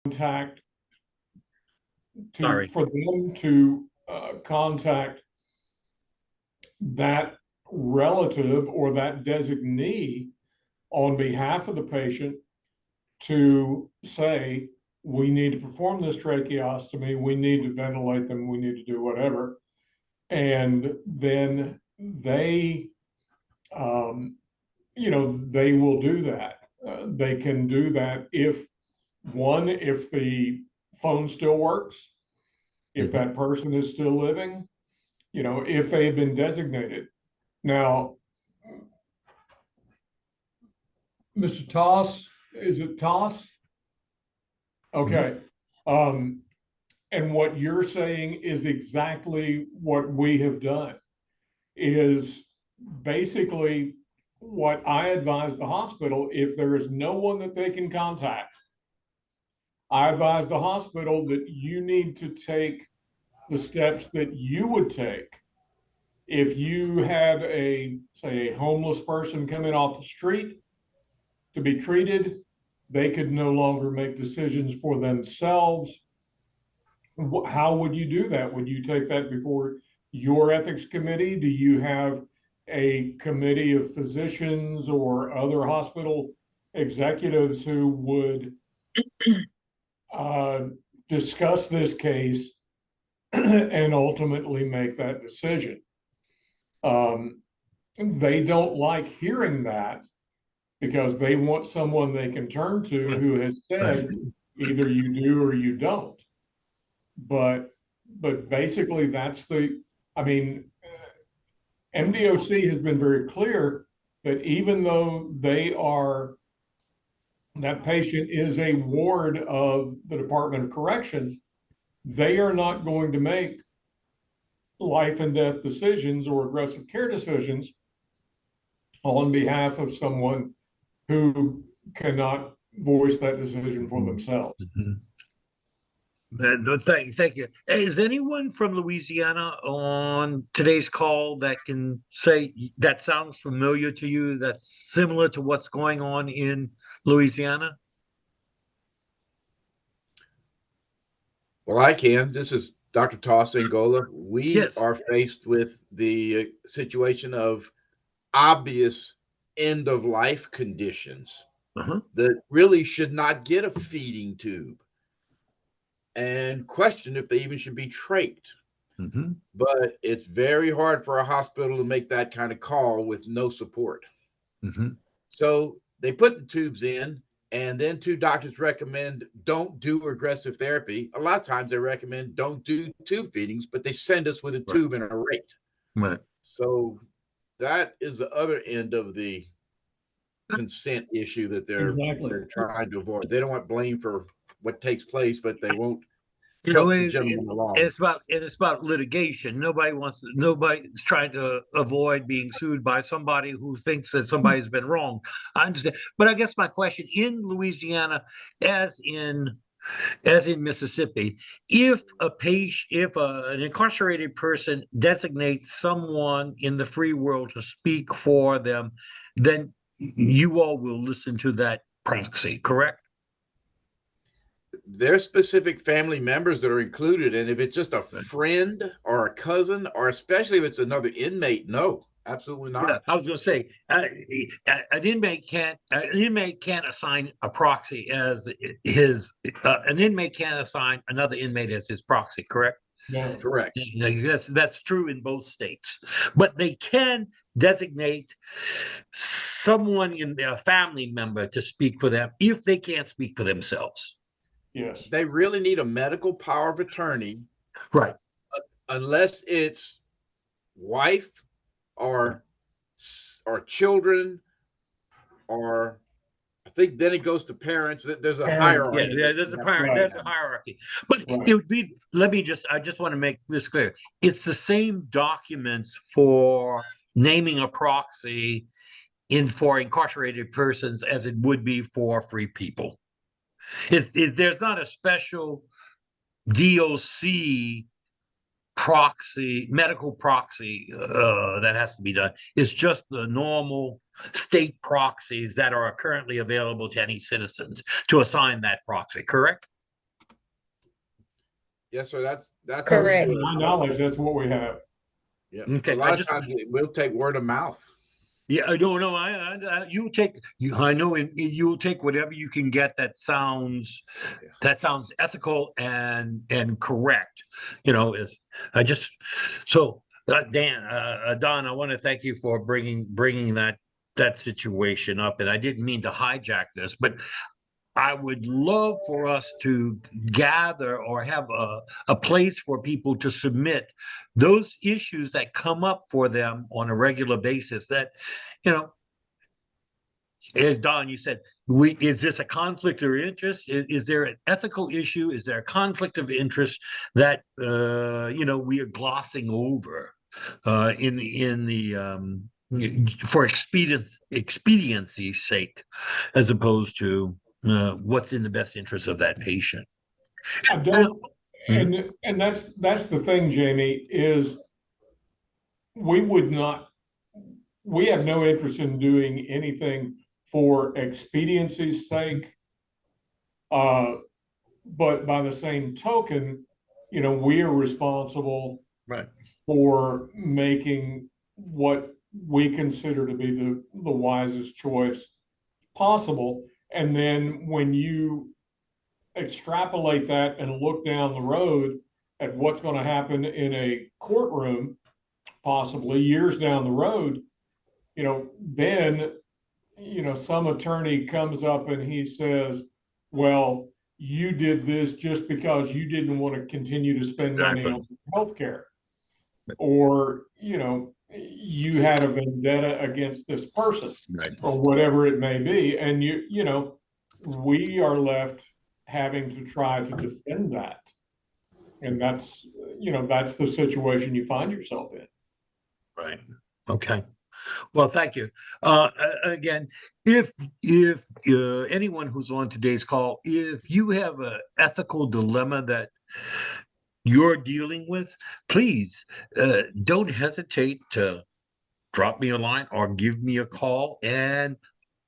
contact Sorry. for them to contact that relative or that designee on behalf of the patient to say, we need to perform this tracheostomy, we need to ventilate them, we need to do whatever. And then they, they will do that. They can do that if the phone still works, if that person is still living, if they've been designated. Now, Mr. Toss, is it Toss? Okay. And what you're saying is exactly what we have done, is basically what I advise the hospital. If there is no one that they can contact, I advise the hospital that you need to take the steps that you would take if you had say a homeless person coming off the street to be treated. They could no longer make decisions for themselves. How would you do that? Would you take that before your ethics committee? Do you have a committee of physicians or other hospital executives who would discuss this case and ultimately make that decision? They don't like hearing that because they want someone they can turn to who has said either you do or you don't. But basically that's MDOC has been very clear that even though that patient is a ward of the Department of Corrections, they are not going to make life and death decisions or aggressive care decisions on behalf of someone who cannot voice that decision for themselves. Thank you. Is anyone from Louisiana on today's call that can say that sounds familiar to you, that's similar to what's going on in Louisiana? Well, I can. This is Dr. Toss Angola. We are faced with the situation of obvious end of life conditions that really should not get a feeding tube, and question if they even should be trached. But it's very hard for a hospital to make that kind of call with no support. So they put the tubes in, and then two doctors recommend don't do aggressive therapy. A lot of times they recommend don't do tube feedings, but they send us with a tube and a rate. So that is the other end of the consent issue that they're trying to avoid. They don't want blame for what takes place, but they won't help the gentleman along. It's about litigation. Nobody's trying to avoid being sued by somebody who thinks that somebody's been wrong. I understand. But I guess my question, in Louisiana, as in Mississippi, if an incarcerated person designates someone in the free world to speak for them, then you all will listen to that proxy, correct? There's specific family members that are included, and if it's just a friend or a cousin, or especially if it's another inmate, no, absolutely not. Yeah, I was going to say an inmate can't assign a proxy as his. An inmate can't assign another inmate as his proxy, correct? Yeah, correct. That's true in both states, but they can designate someone in their family member to speak for them if they can't speak for themselves. Yes. They really need a medical power of attorney. Right. Unless it's wife or children, or I think then it goes to parents. There's a hierarchy. Yeah, there's a hierarchy. But it would be, I just want to make this clear. It's the same documents for naming a proxy for incarcerated persons as it would be for free people. There's not a special DOC proxy, medical proxy that has to be done. It's just the normal state proxies that are currently available to any citizens to assign that proxy, correct? Yes, sir. That's how we Correct. do To it. my knowledge, that's what we have. Yeah. Okay, A lot of times we'll take word of mouth. Yeah, I don't know. You take you. I know you'll take whatever you can get that sounds ethical and correct. You know, is I just so Don, I want to thank you for bringing that situation up, and I didn't mean to hijack this, but I would love for us to gather or have a place for people to submit those issues that come up for them on a regular basis that, you know, as Don, you said, is this a conflict of interest? Is there an ethical issue? Is there a conflict of interest that, we are glossing over in the for expediency's sake, as opposed to what's in the best interest of that patient. I don't, and that's the thing, Jamie, is we have no interest in doing anything for expediency's sake. But by the same token, we are responsible for making what we consider to be the wisest choice possible. And then when you extrapolate that and look down the road at what's going to happen in a courtroom, possibly years down the road, then, some attorney comes up and he says, well, you did this just because you didn't want to continue to spend money on healthcare, or, you had a vendetta against this person, or whatever it may be. And we are left having to try to defend that. And that's the situation you find yourself in. Right. Okay. Well, thank you. Again, if anyone who's on today's call, if you have an ethical dilemma that you're dealing with, please don't hesitate to drop me a line or give me a call. And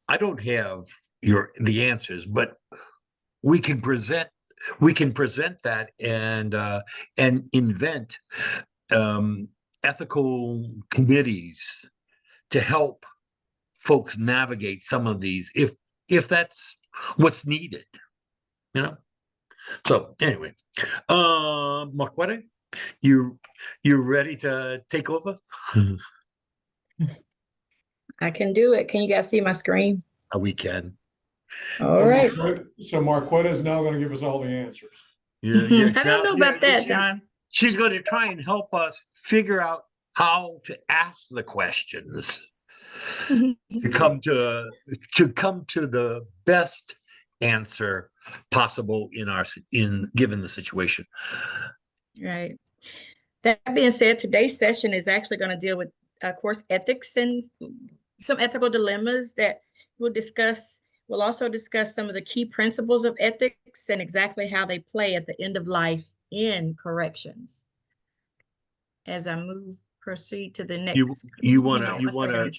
I don't have the answers, but we can present that and invent ethical committees to help folks navigate some of these, if that's what's needed, So anyway, Marquetta, you ready to take over? I can do it. Can you guys see my screen? We can. All right. So Marquetta is now going to give us all the answers. Yeah. I don't know about that, Don. She's going to try and help us figure out how to ask the questions to come to the best answer possible given the situation. Right. That being said, today's session is actually going to deal with, of course, ethics and some ethical dilemmas that we'll discuss. We'll also discuss some of the key principles of ethics and exactly how they play at the end of life in corrections. As I proceed to the next. You want to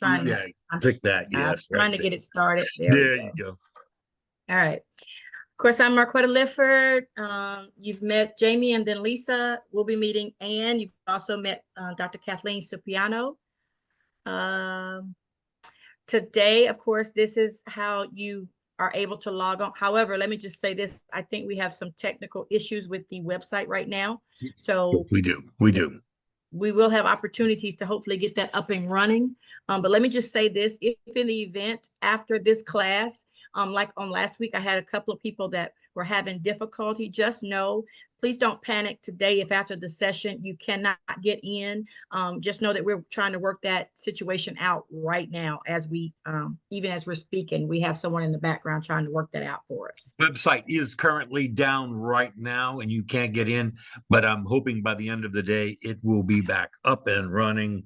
click that. Yes. I'm trying to get it started. There you go. All right. Of course, I'm Marquetta Lifford. You've met Jamie and then Lisa. We'll be meeting Anne. You've also met Dr. Kathleen Cipriano. Today, of course, this is how you are able to log on. However, let me just say this. I think we have some technical issues with the website right now. So we do. We will have opportunities to hopefully get that up and running. But let me just say this, if in the event after this class, like on last week, I had a couple of people that were having difficulty, just know, please don't panic today if after the session you cannot get in. Just know that we're trying to work that situation out right now as we, even as we're speaking, we have someone in the background trying to work that out for us. Website is currently down right now and you can't get in, but I'm hoping by the end of the day, it will be back up and running.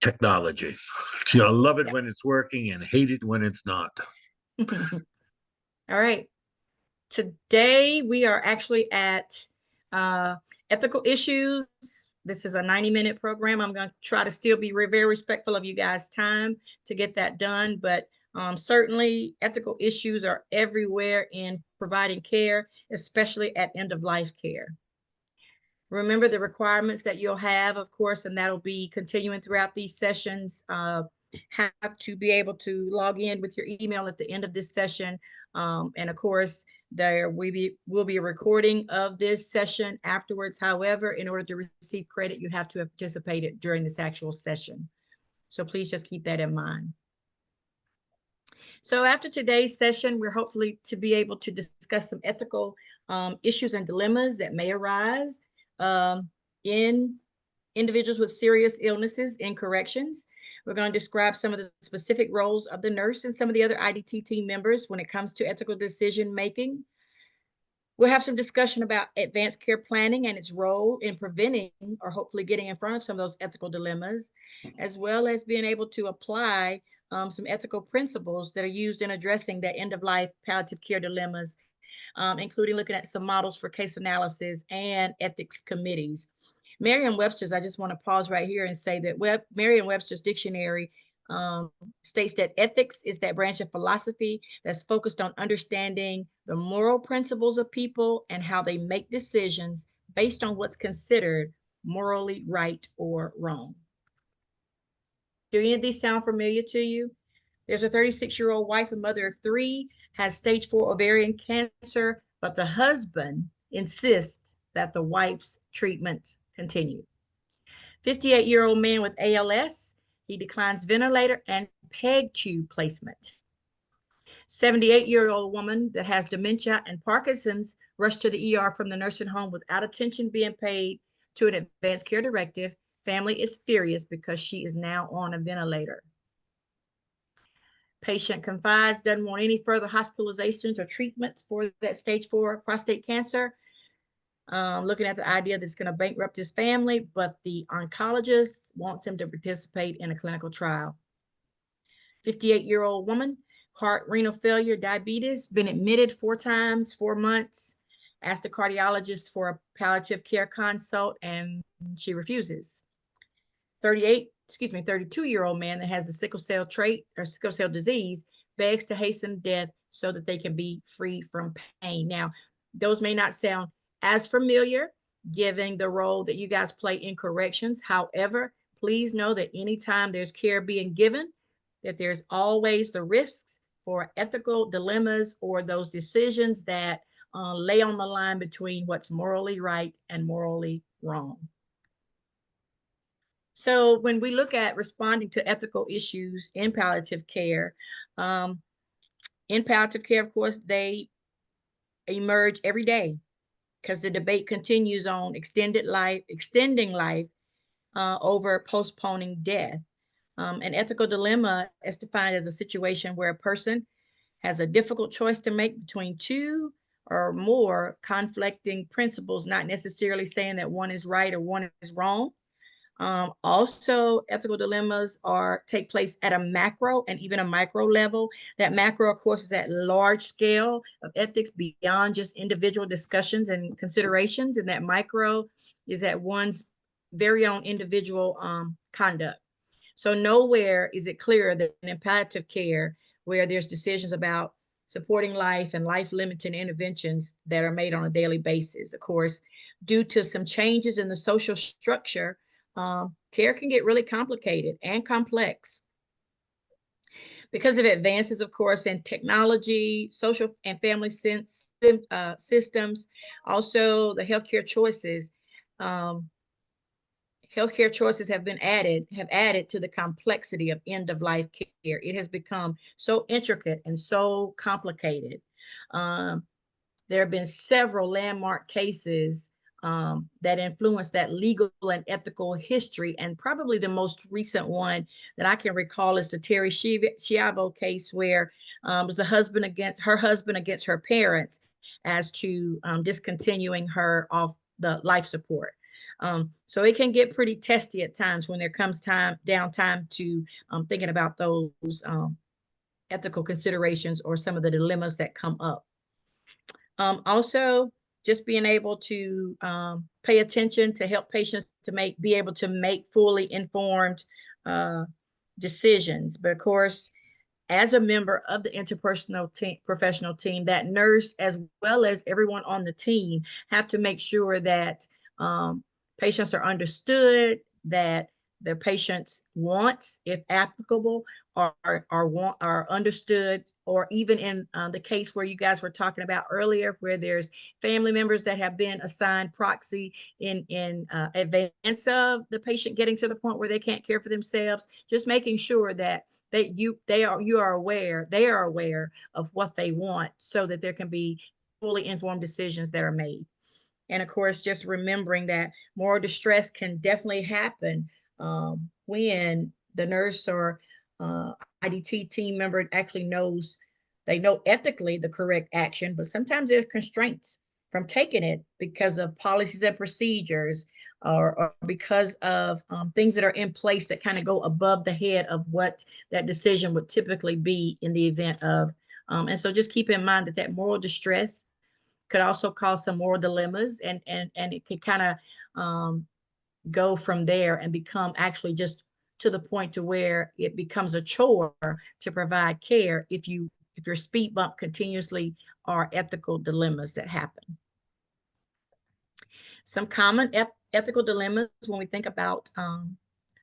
Technology. I love it when it's working and hate it when it's not. All right. Today we are actually at ethical issues. This is a 90-minute program. I'm going to try to still be very respectful of you guys' time to get that done, but Certainly, ethical issues are everywhere in providing care, especially at end-of-life care. Remember the requirements that you'll have, of course, and that'll be continuing throughout these sessions. Have to be able to log in with your email at the end of this session. And of course, there will be a recording of this session afterwards. However, in order to receive credit, you have to have participated during this actual session. So please just keep that in mind. So after today's session, we're hopefully to be able to discuss some ethical issues and dilemmas that may arise in individuals with serious illnesses in corrections. We're going to describe some of the specific roles of the nurse and some of the other IDT team members when it comes to ethical decision making. We'll have some discussion about advanced care planning and its role in preventing or hopefully getting in front of some of those ethical dilemmas, as well as being able to apply some ethical principles that are used in addressing the end-of-life palliative care dilemmas, including looking at some models for case analysis and ethics committees. Merriam-Webster's, I just want to pause right here and say that Merriam-Webster's dictionary states that ethics is that branch of philosophy that's focused on understanding the moral principles of people and how they make decisions based on what's considered morally right or wrong. Do any of these sound familiar to you? There's a 36-year-old wife and mother of 3, has stage 4 ovarian cancer, but the husband insists that the wife's treatment continue. 58-year-old man with ALS, he declines ventilator and PEG tube placement. 78-year-old woman that has dementia and Parkinson's rushed to the ER from the nursing home without attention being paid to an advanced care directive. Family is furious because she is now on a ventilator. Patient confides, doesn't want any further hospitalizations or treatments for that stage 4 prostate cancer. Looking at the idea that it's going to bankrupt his family, but the oncologist wants him to participate in a clinical trial. 58-year-old woman, heart, renal failure, diabetes, been admitted 4 times, 4 months, asked the cardiologist for a palliative care consult, and she refuses. 32-year-old man that has the sickle cell trait or sickle cell disease begs to hasten death so that they can be free from pain. Now, those may not sound as familiar, given the role that you guys play in corrections. However, please know that anytime there's care being given, that there's always the risks for ethical dilemmas or those decisions that lay on the line between what's morally right and morally wrong. So when we look at responding to ethical issues in palliative care, of course, they emerge every day, because the debate continues on extending life over postponing death. An ethical dilemma is defined as a situation where a person has a difficult choice to make between 2 or more conflicting principles, not necessarily saying that one is right or one is wrong. Also, ethical dilemmas take place at a macro and even a micro level. That macro, of course, is at large scale of ethics beyond just individual discussions and considerations. And that micro is at one's very own individual conduct. So nowhere is it clearer than in palliative care, where there's decisions about supporting life and life-limiting interventions that are made on a daily basis. Of course, due to some changes in the social structure, care can get really complicated and complex. Because of advances, of course, in technology, social and family systems, also the healthcare choices. Healthcare choices have added to the complexity of end-of-life care. It has become so intricate and so complicated. There have been several landmark cases that influenced that legal and ethical history. And probably the most recent one that I can recall is the Terry Schiavo case, where it was her husband against her parents as to discontinuing her off the life support. So it can get pretty testy at times when there comes downtime to thinking about those ethical considerations or some of the dilemmas that come up. Also, just being able to pay attention to help patients to be able to make fully informed decisions. But of course, as a member of the interpersonal team, professional team, that nurse as well as everyone on the team have to make sure that patients are understood, that their patients' wants, if applicable, are understood, or even in the case where you guys were talking about earlier, where there's family members that have been assigned proxy in advance of the patient getting to the point where they can't care for themselves, just making sure that they are aware of what they want, so that there can be fully informed decisions that are made. And of course, just remembering that moral distress can definitely happen when the nurse or IDT team member actually they know ethically the correct action, but sometimes there's constraints from taking it because of policies and procedures, or because of things that are in place that kind of go above the head of what that decision would typically be in the event of. And so just keep in mind that moral distress could also cause some moral dilemmas, and it could kind of go from there and become actually just to the point to where it becomes a chore to provide care if your speed bump continuously are ethical dilemmas that happen. Some common ethical dilemmas when we think about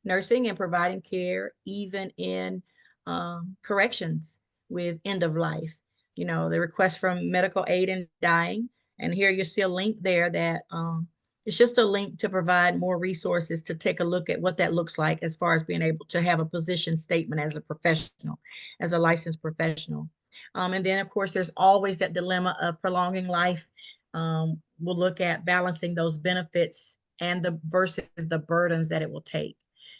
nursing and providing care, even in corrections with end of life. You know, the request from medical aid in dying. And here you see a link there that it's just a link to provide more resources to take a look at what that looks like as far as being able to have a position statement as a professional, as a licensed professional. And then, of course, there's always that dilemma of prolonging life. We'll look at balancing those benefits and versus the burdens that it will take.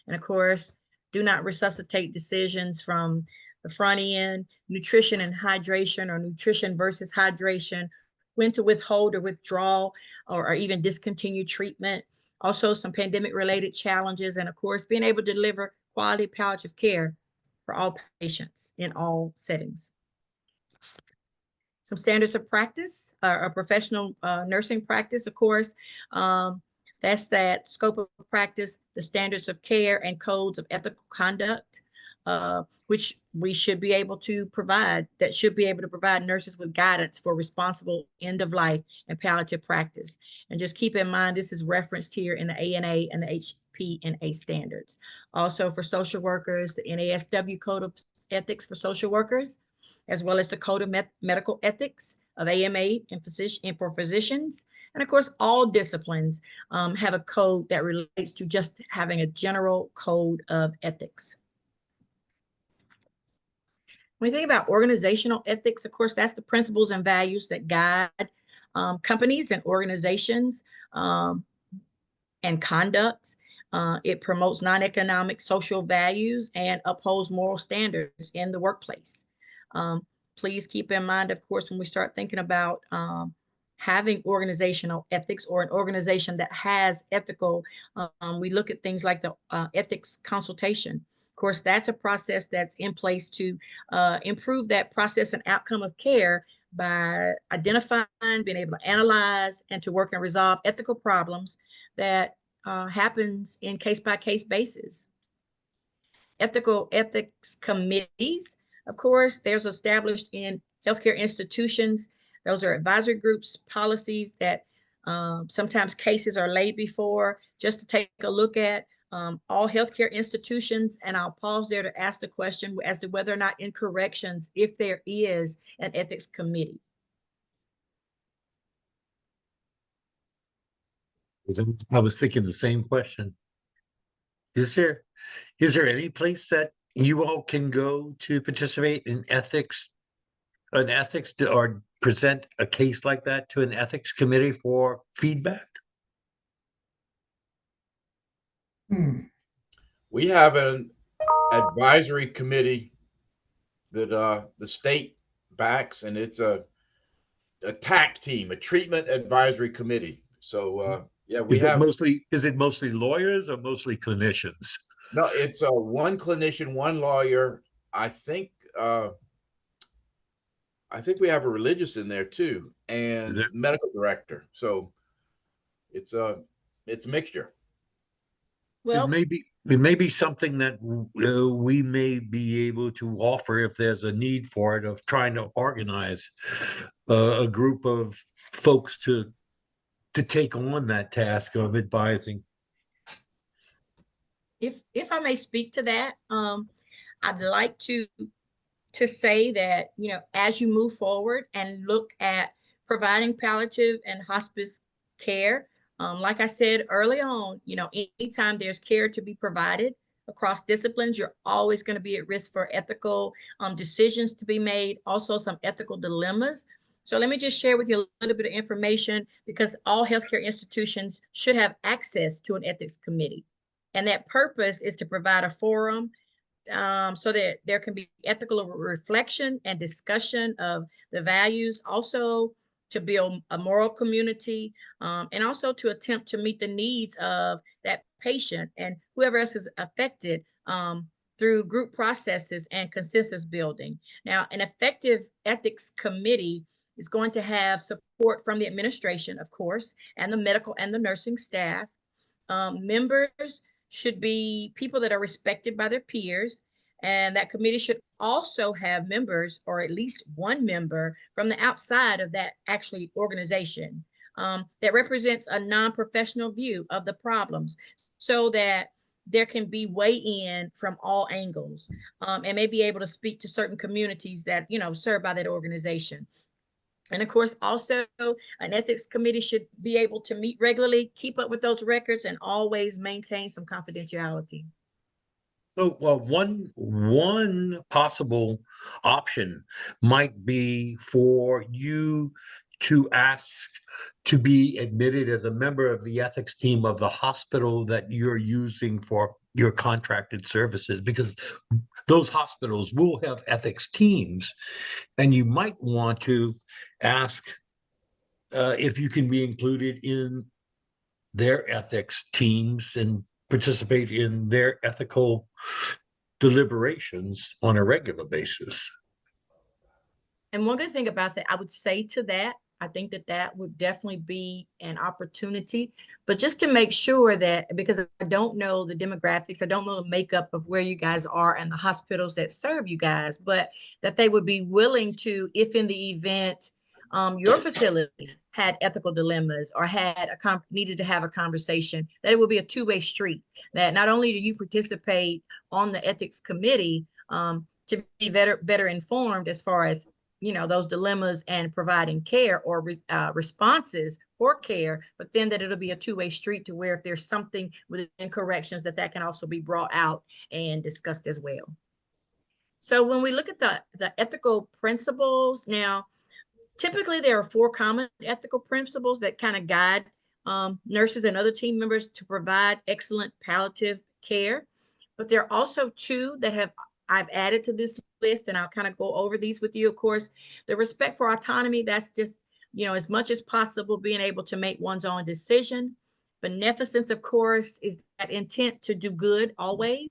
And of course, do not resuscitate decisions from the front end, nutrition and hydration, or nutrition versus hydration, when to withhold or withdraw or even discontinue treatment. Also, some pandemic related challenges, and of course, being able to deliver quality palliative care for all patients in all settings. Some standards of practice, or professional nursing practice, of course. That's that scope of practice, the standards of care and codes of ethical conduct, which we should be able to provide, that should be able to provide nurses with guidance for responsible end of life and palliative practice. And just keep in mind, this is referenced here in the ANA and the HPNA standards. Also for social workers, the NASW Code of Ethics for Social Workers, as well as the Code of Medical Ethics of AMA and for physicians. And of course, all disciplines have a code that relates to just having a general code of ethics. When we think about organizational ethics, of course, that's the principles and values that guide companies and organizations and conducts. It promotes non-economic social values and upholds moral standards in the workplace. Please keep in mind, of course, when we start thinking about having organizational ethics, or an organization that has ethical, we look at things like the ethics consultation. Of course, that's a process that's in place to improve that process and outcome of care by identifying, being able to analyze, and to work and resolve ethical problems that happens in case-by-case basis. Ethics committees, of course, there's established in healthcare institutions. Those are advisory groups, policies that sometimes cases are laid before, just to take a look at all healthcare institutions. And I'll pause there to ask the question as to whether or not in corrections, if there is an ethics committee. I was thinking the same question. Is there any place that you all can go to participate in ethics, or present a case like that to an ethics committee for feedback? We have an advisory committee that the state backs, and it's a TAC team, a treatment advisory committee. So yeah, is it mostly lawyers or mostly clinicians? No, it's one clinician, one lawyer. I think we have a religious in there too, and medical director. So it's a mixture. Well, it may be something that we may be able to offer if there's a need for it, of trying to organize a group of folks to take on that task of advising. If I may speak to that, I'd like to say that, as you move forward and look at providing palliative and hospice care, like I said early on, anytime there's care to be provided across disciplines, you're always going to be at risk for ethical decisions to be made, also some ethical dilemmas. So let me just share with you a little bit of information, because all healthcare institutions should have access to an ethics committee. And that purpose is to provide a forum so that there can be ethical reflection and discussion of the values, also to build a moral community, and also to attempt to meet the needs of that patient and whoever else is affected through group processes and consensus building. Now, an effective ethics committee is going to have support from the administration, of course, and the medical and the nursing staff. Members should be people that are respected by their peers, and that committee should also have members, or at least one member from the outside of that actually organization, that represents a non-professional view of the problems, so that there can be weigh-in from all angles, and may be able to speak to certain communities that served by that organization. And of course, also an ethics committee should be able to meet regularly, keep up with those records, and always maintain some confidentiality. So, one possible option might be for you to ask to be admitted as a member of the ethics team of the hospital that you're using for your contracted services, because those hospitals will have ethics teams, and you might want to ask if you can be included in their ethics teams and participate in their ethical deliberations on a regular basis. And one good thing about that, I would say to that, I think that would definitely be an opportunity, but just to make sure that, because I don't know the demographics, I don't know the makeup of where you guys are and the hospitals that serve you guys, but that they would be willing to, if in the event your facility had ethical dilemmas or had needed to have a conversation, that it would be a two-way street, that not only do you participate on the ethics committee to be better informed as far as those dilemmas and providing care or responses for care, but then that it'll be a two-way street, to where if there's something within corrections, that can also be brought out and discussed as well. So when we look at the ethical principles, now, typically there are 4 common ethical principles that kind of guide nurses and other team members to provide excellent palliative care. But there are also 2 that I've added to this list, and I'll kind of go over these with you. Of course, the respect for autonomy, that's just, as much as possible being able to make one's own decision. Beneficence, of course, is that intent to do good always.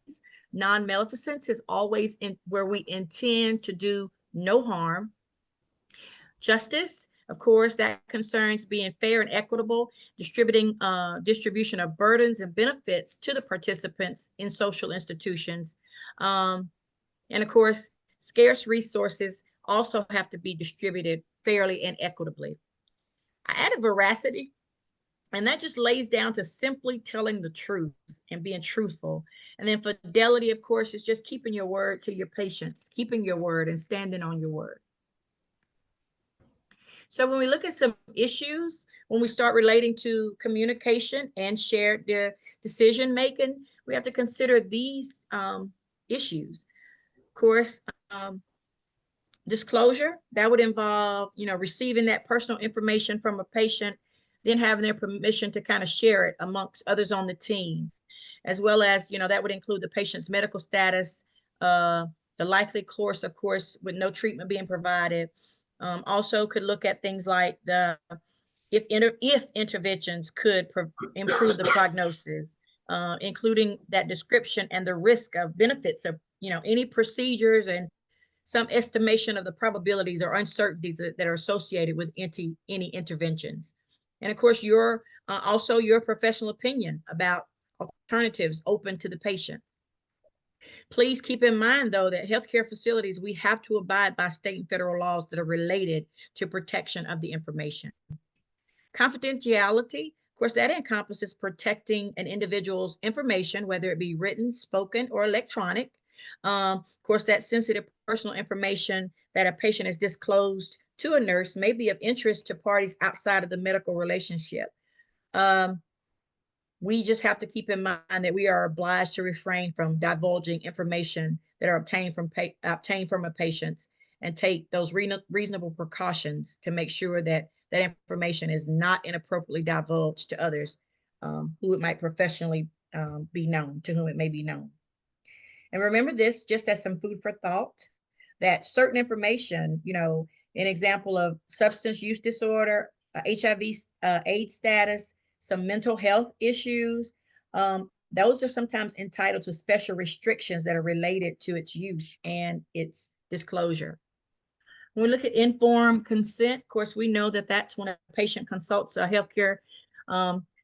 Non-maleficence is always where we intend to do no harm. Justice, of course, that concerns being fair and equitable, distribution of burdens and benefits to the participants in social institutions. And of course, scarce resources also have to be distributed fairly and equitably. I added veracity, and that just lays down to simply telling the truth and being truthful. And then fidelity, of course, is just keeping your word to your patients, keeping your word and standing on your word. So when we look at some issues, when we start relating to communication and shared decision making, we have to consider these issues. Of course, disclosure, that would involve, receiving that personal information from a patient, then having their permission to kind of share it amongst others on the team, as well as, that would include the patient's medical status, the likely course, of course, with no treatment being provided. Also could look at things like if interventions could improve the prognosis, including that description and the risk of benefits of, any procedures, and some estimation of the probabilities or uncertainties that are associated with any interventions. And of course, also your professional opinion about alternatives open to the patient. Please keep in mind, though, that healthcare facilities, we have to abide by state and federal laws that are related to protection of the information. Confidentiality, of course, that encompasses protecting an individual's information, whether it be written, spoken, or electronic. Of course, that sensitive personal information that a patient has disclosed to a nurse may be of interest to parties outside of the medical relationship. We just have to keep in mind that we are obliged to refrain from divulging information that are obtained from a patient, and take those reasonable precautions to make sure that that information is not inappropriately divulged to others who it might professionally be known, to whom it may be known. And remember this, just as some food for thought, that certain information, an example of substance use disorder, HIV, AIDS status, some mental health issues, those are sometimes entitled to special restrictions that are related to its use and its disclosure. When we look at informed consent, of course, we know that that's when a patient consults a healthcare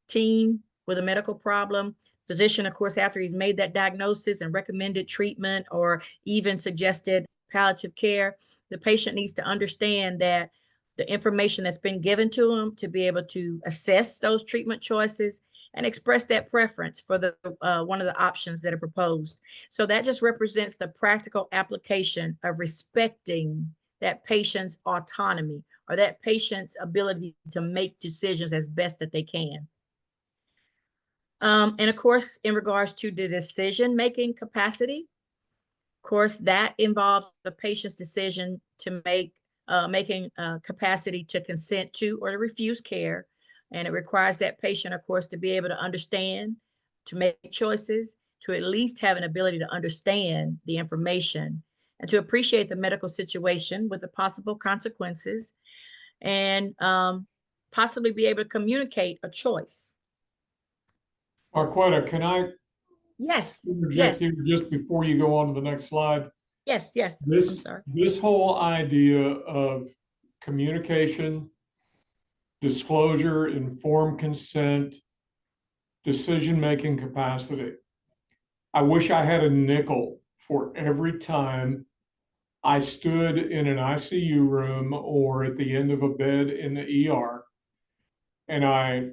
team with a medical problem. Physician, of course, after he's made that diagnosis and recommended treatment or even suggested palliative care, the patient needs to understand that the information that's been given to him to be able to assess those treatment choices and express that preference for the one of the options that are proposed. So that just represents the practical application of respecting that patient's autonomy or that patient's ability to make decisions as best that they can. And of course, in regards to the decision-making capacity, of course, that involves the patient's decision to make making capacity to consent to or to refuse care. And it requires that patient, of course, to be able to understand, to make choices, to at least have an ability to understand the information and to appreciate the medical situation with the possible consequences, and possibly be able to communicate a choice. Marquetta, can I Yes, interject yes, here just before you go on to the next slide? yes, yes. I'm This, sorry. this whole idea of communication, disclosure, informed consent, decision-making capacity. I wish I had a nickel for every time I stood in an ICU room or at the end of a bed in the ER, and I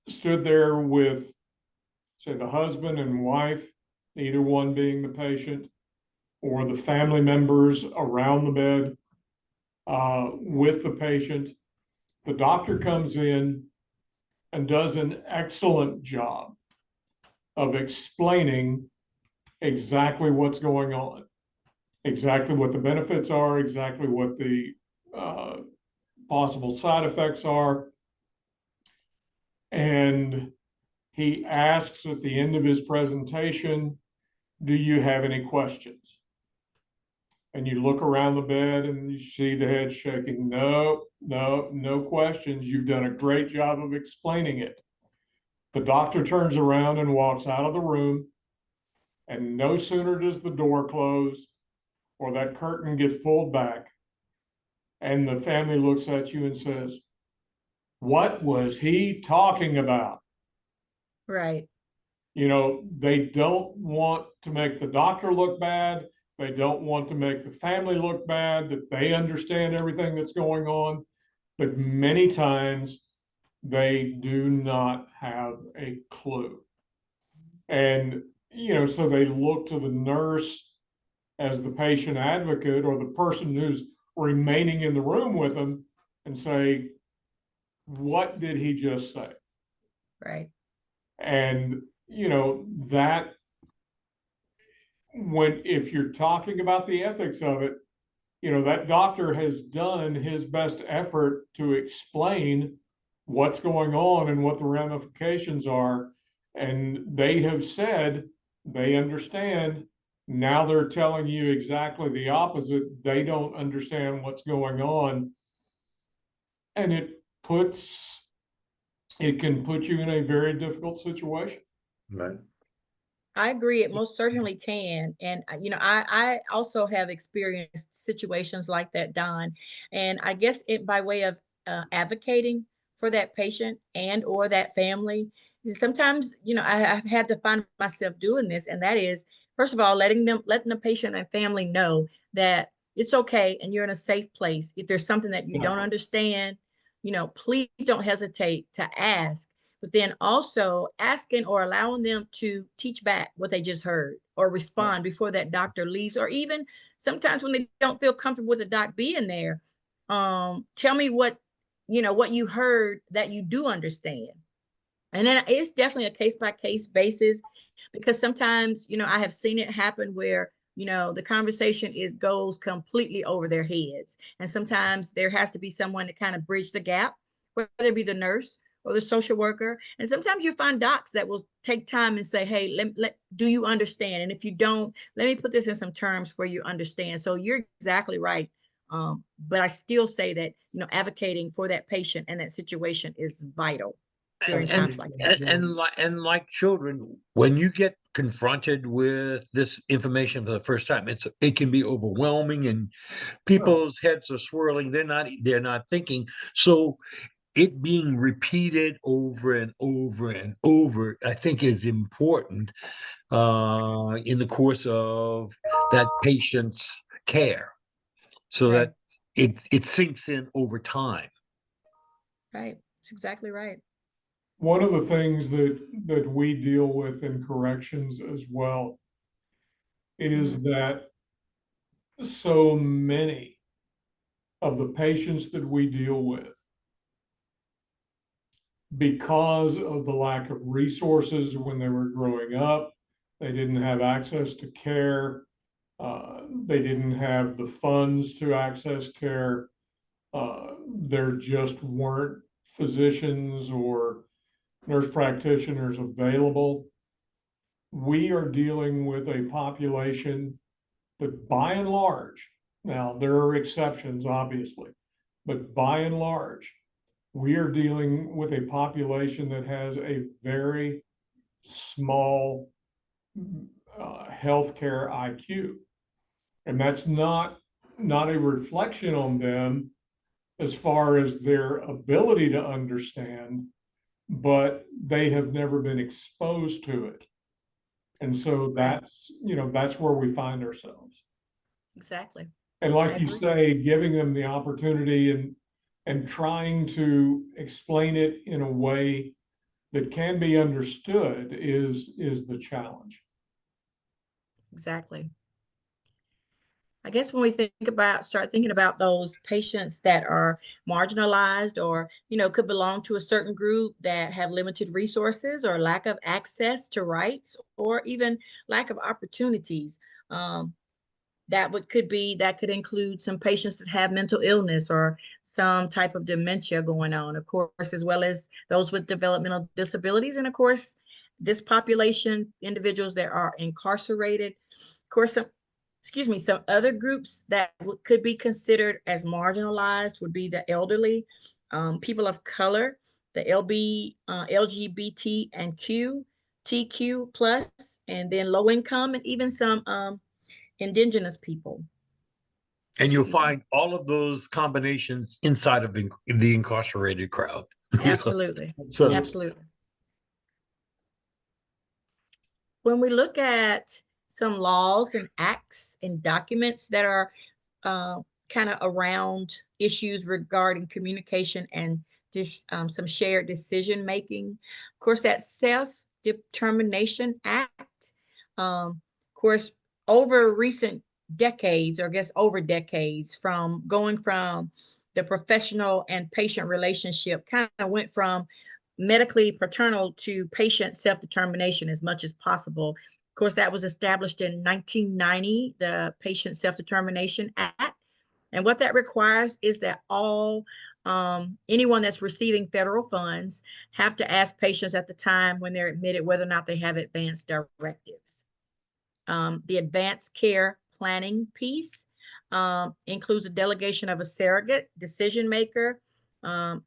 stood there with, say, the husband and wife, either one being the patient, or the family members around the bed with the patient. The doctor comes in and does an excellent job of explaining exactly what's going on, exactly what the benefits are, exactly what the possible side effects are. And he asks at the end of his presentation, do you have any questions? And you look around the bed and you see the head shaking. No, no, no questions. You've done a great job of explaining it. The doctor turns around and walks out of the room, and no sooner does the door close or that curtain gets pulled back, and the family looks at you and says, what was he talking about? Right. They don't want to make the doctor look bad. They don't want to make the family look bad, that they understand everything that's going on. But many times they do not have a clue. And, so they look to the nurse as the patient advocate or the person who's remaining in the room with them and say, what did he just say? Right. And, that if you're talking about the ethics of it, that doctor has done his best effort to explain what's going on and what the ramifications are. And they have said they understand. Now they're telling you exactly the opposite. They don't understand what's going on. And it can put you in a very difficult situation. Right. I agree. It most certainly can. And, I also have experienced situations like that, Don. And I guess by way of advocating for that patient and or that family. Sometimes, I've had to find myself doing this, and that is, first of all, letting the patient and family know that it's okay and you're in a safe place. If there's something that you don't understand, please don't hesitate to ask. But then also asking or allowing them to teach back what they just heard or respond before that doctor leaves, or even sometimes when they don't feel comfortable with the doc being there, tell me what you heard that you do understand. And then it's definitely a case-by-case basis, because sometimes, I have seen it happen where, the conversation goes completely over their heads. And sometimes there has to be someone to kind of bridge the gap, whether it be the nurse or the social worker. And sometimes you find docs that will take time and say, hey, do you understand? And if you don't, let me put this in some terms where you understand. So you're exactly right. But I still say that, advocating for that patient and that situation is vital during times like that. And like children, when you get confronted with this information for the first time, it can be overwhelming, and people's heads are swirling. They're not thinking. So it being repeated over and over and over, I think, is important in the course of that patient's care, so Right. that it sinks in over time. Right. That's exactly right. One of the things that we deal with in corrections as well is that so many of the patients that we deal with, because of the lack of resources when they were growing up, they didn't have access to care. They didn't have the funds to access care. There just weren't physicians or nurse practitioners available. We are dealing with a population that, by and large, now there are exceptions, obviously, but by and large, we are dealing with a population that has a very small healthcare IQ. And that's not a reflection on them as far as their ability to understand, but they have never been exposed to it. And so that's where we find ourselves. Exactly. And like you say, giving them the opportunity and trying to explain it in a way that can be understood is the challenge. Exactly. I guess when we start thinking about those patients that are marginalized or, could belong to a certain group that have limited resources or lack of access to rights or even lack of opportunities, that could include some patients that have mental illness or some type of dementia going on, of course, as well as those with developmental disabilities. And of course, this population, individuals that are incarcerated, of course, some other groups that could be considered as marginalized would be the elderly, people of color, the LGBT and TQ plus, and then low income, and even some indigenous people. And you'll find all of those combinations inside of the incarcerated crowd. Absolutely. So, absolutely. When we look at some laws and acts and documents that are kind of around issues regarding communication and just some shared decision making, of course, that Self-Determination Act, of course, over recent decades, or I guess over decades, going from the professional and patient relationship, kind of went from medically paternal to patient self-determination as much as possible. Of course, that was established in 1990, the Patient Self-Determination Act. And what that requires is that anyone that's receiving federal funds have to ask patients at the time when they're admitted whether or not they have advanced directives. The advanced care planning piece includes a delegation of a surrogate decision maker,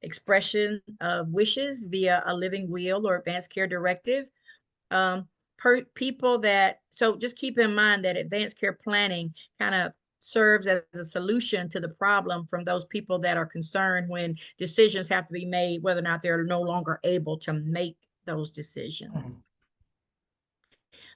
expression of wishes via a living will or advanced care directive. So just keep in mind that advanced care planning kind of serves as a solution to the problem from those people that are concerned when decisions have to be made, whether or not they're no longer able to make those decisions.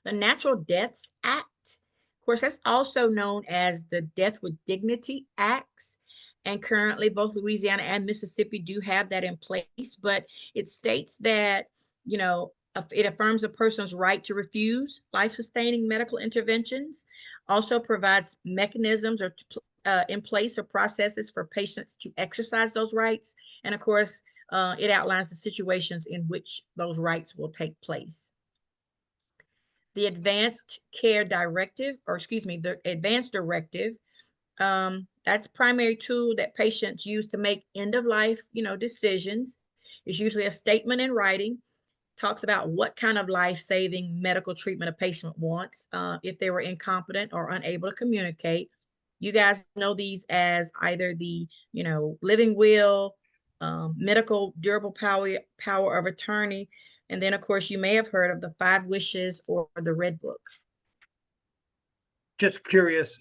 The Natural Deaths Act, of course, that's also known as the Death with Dignity Acts. And currently both Louisiana and Mississippi do have that in place, but it states that, you know, it affirms a person's right to refuse life-sustaining medical interventions, also provides mechanisms or in place or processes for patients to exercise those rights. And of course, it outlines the situations in which those rights will take place. The Advanced Care Directive, or excuse me, the Advanced Directive, that's the primary tool that patients use to make end-of-life, decisions. It's usually a statement in writing, talks about what kind of life-saving medical treatment a patient wants if they were incompetent or unable to communicate. You guys know these as either the, living will, medical durable power of attorney, and then of course you may have heard of the 5 wishes or the Red Book. Just curious,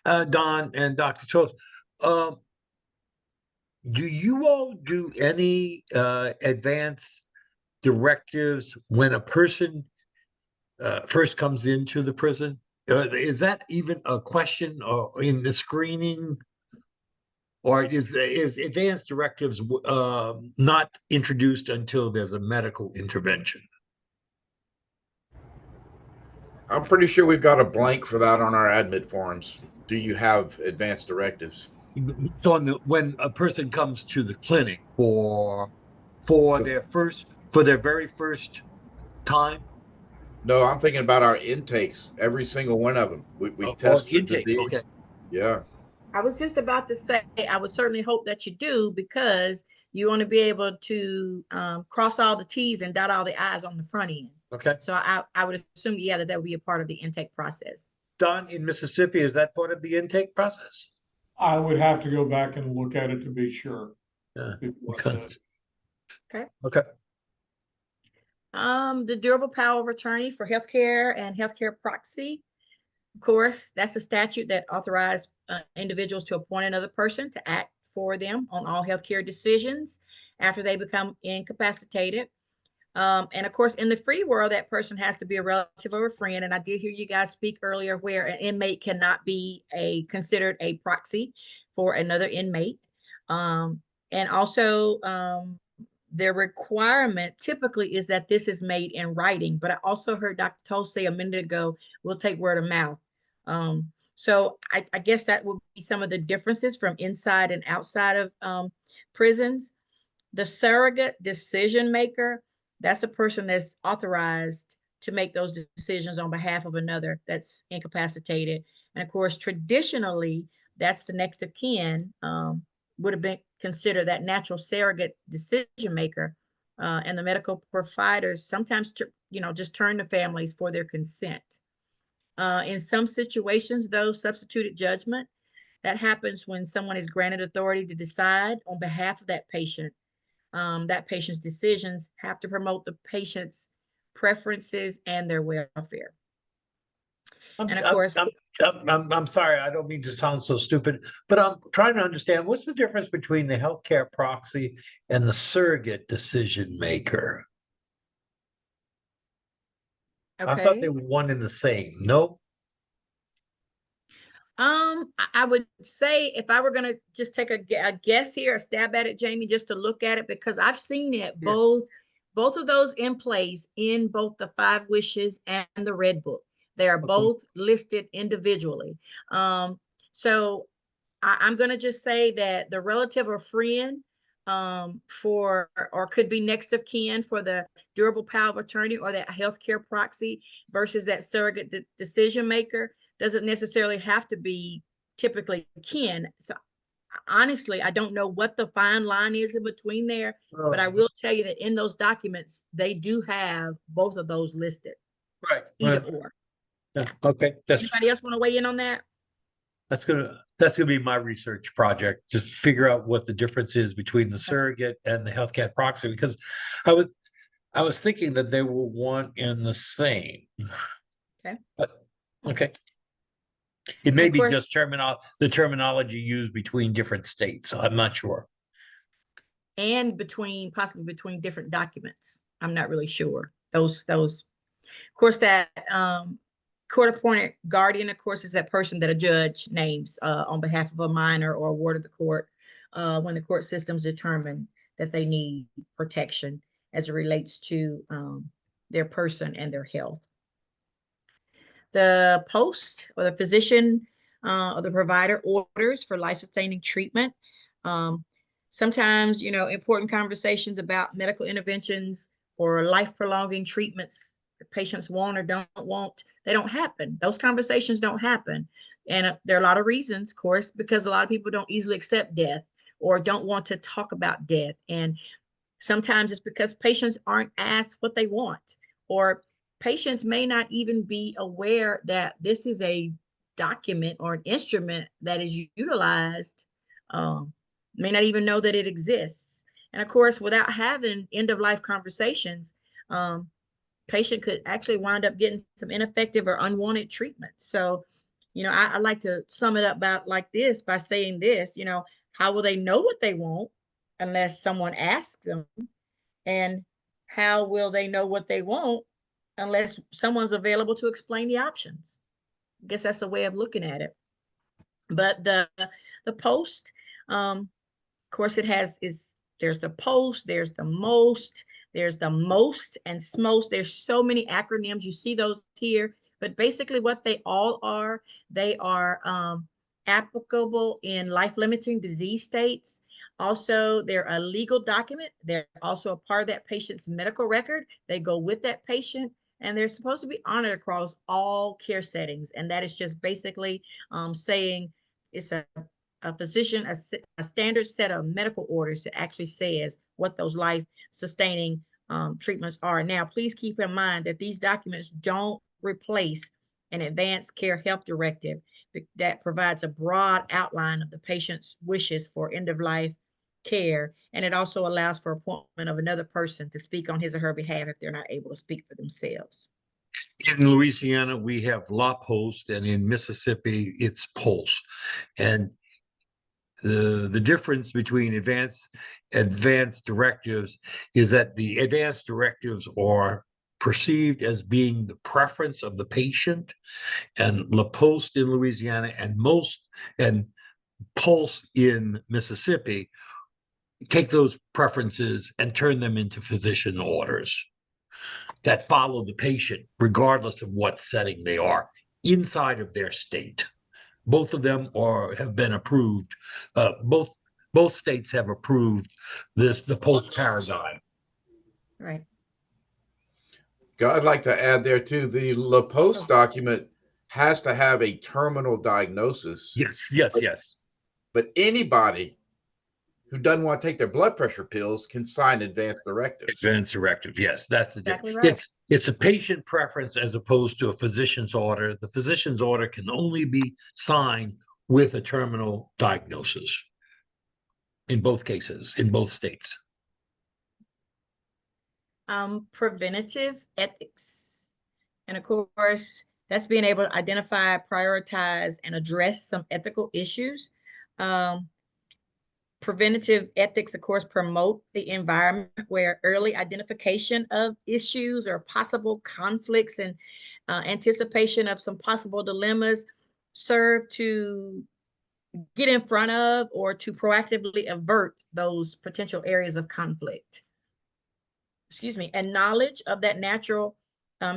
Don and Dr. Toth, do you all do any advance directives when a person first comes into the prison? Is that even a question or in the screening? Or is advanced directives not introduced until there's a medical intervention? I'm pretty sure we've got a blank for that on our admit forms. Do you have advanced directives? So when a person comes to the clinic for their very first time? No, I'm thinking about our intakes. Every single one of them. We test the intake. disease. Okay. Yeah. I was just about to say, I would certainly hope that you do, because you want to be able to cross all the T's and dot all the I's on the front end. Okay. So I would assume, yeah, that would be a part of the intake process. Don, in Mississippi, is that part of the intake process? I would have to go back and look at it to be sure. Yeah. Okay. Okay. The durable power of attorney for healthcare and healthcare proxy. Of course, that's a statute that authorizes individuals to appoint another person to act for them on all healthcare decisions after they become incapacitated. And of course, in the free world, that person has to be a relative or a friend. And I did hear you guys speak earlier where an inmate cannot be considered a proxy for another inmate. And also, the requirement typically is that this is made in writing, but I also heard Dr. Toll say a minute ago, we'll take word of mouth. So I guess that would be some of the differences from inside and outside of prisons. The surrogate decision maker, that's a person that's authorized to make those decisions on behalf of another that's incapacitated. And of course, traditionally, that's the next of kin, would have been considered that natural surrogate decision maker, and the medical providers sometimes just turn to families for their consent. In some situations, though, substituted judgment, that happens when someone is granted authority to decide on behalf of that patient. That patient's decisions have to promote the patient's preferences and their welfare. And of course, I'm sorry, I don't mean to sound so stupid, but I'm trying to understand what's the difference between the healthcare proxy and the surrogate decision maker. okay. I thought they were one and the same. No. I would say, if I were going to just take a guess here, a stab at it, Jamie, just to look at it, because I've seen it both of those in place in both the 5 wishes and the Red Book. They are both listed individually. So I'm going to just say that the relative or friend or could be next of kin for the durable power of attorney or that healthcare proxy versus that surrogate decision maker doesn't necessarily have to be typically kin. So honestly, I don't know what the fine line is in between there, but I will tell you that in those documents, they do have both of those listed. Right. Either or. Yeah. Okay. Anybody else want to weigh in on that? That's gonna be my research project. Just figure out what the difference is between the surrogate and the healthcare proxy, because I was thinking that they were one and the same. Okay. But okay. It may Of be course- just the terminology used between different states. I'm not sure. And possibly between different documents. I'm not really sure. Of course, that court-appointed guardian, of course, is that person that a judge names on behalf of a minor or a ward of the court when the court systems determine that they need protection as it relates to their person and their health. The post or the physician or the provider orders for life-sustaining treatment. Sometimes, important conversations about medical interventions or life-prolonging treatments the patients want or don't want, they don't happen. Those conversations don't happen. And there are a lot of reasons, of course, because a lot of people don't easily accept death or don't want to talk about death. And sometimes it's because patients aren't asked what they want, or patients may not even be aware that this is a document or an instrument that is utilized, may not even know that it exists. And of course, without having end-of-life conversations, patient could actually wind up getting some ineffective or unwanted treatment. So, I like to sum it up like this by saying this, how will they know what they want unless someone asks them? And how will they know what they want unless someone's available to explain the options? I guess that's a way of looking at it. But the post, of course, there's the post, there's the most, there's the most and SMOST. There's so many acronyms. You see those here, but basically what they all are, they are applicable in life-limiting disease states. Also, they're a legal document. They're also a part of that patient's medical record. They go with that patient, and they're supposed to be honored across all care settings. And that is just basically saying it's a physician, a standard set of medical orders that actually says what those life-sustaining treatments are. Now, please keep in mind that these documents don't replace an advanced care health directive that provides a broad outline of the patient's wishes for end-of-life care, and it also allows for appointment of another person to speak on his or her behalf if they're not able to speak for themselves. In Louisiana, we have La Poste, and in Mississippi, it's Pulse. And the difference between advanced directives is that the advanced directives are perceived as being the preference of the patient, and La Poste in Louisiana and Pulse in Mississippi take those preferences and turn them into physician orders that follow the patient regardless of what setting they are inside of their state. Both of them have been approved. Both states have approved the Pulse paradigm. Right. I'd like to add there too, the La Poste document has to have a terminal diagnosis. Yes. But anybody who doesn't want to take their blood pressure pills can sign advanced directives. Advanced directive, yes, that's the exactly right. It's a patient preference as opposed to a physician's order. The physician's order can only be signed with a terminal diagnosis in both cases, in both states. Preventative ethics. And of course, that's being able to identify, prioritize, and address some ethical issues. Preventative ethics, of course, promote the environment where early identification of issues or possible conflicts and anticipation of some possible dilemmas serve to get in front of or to proactively avert those potential areas of conflict. And knowledge of that natural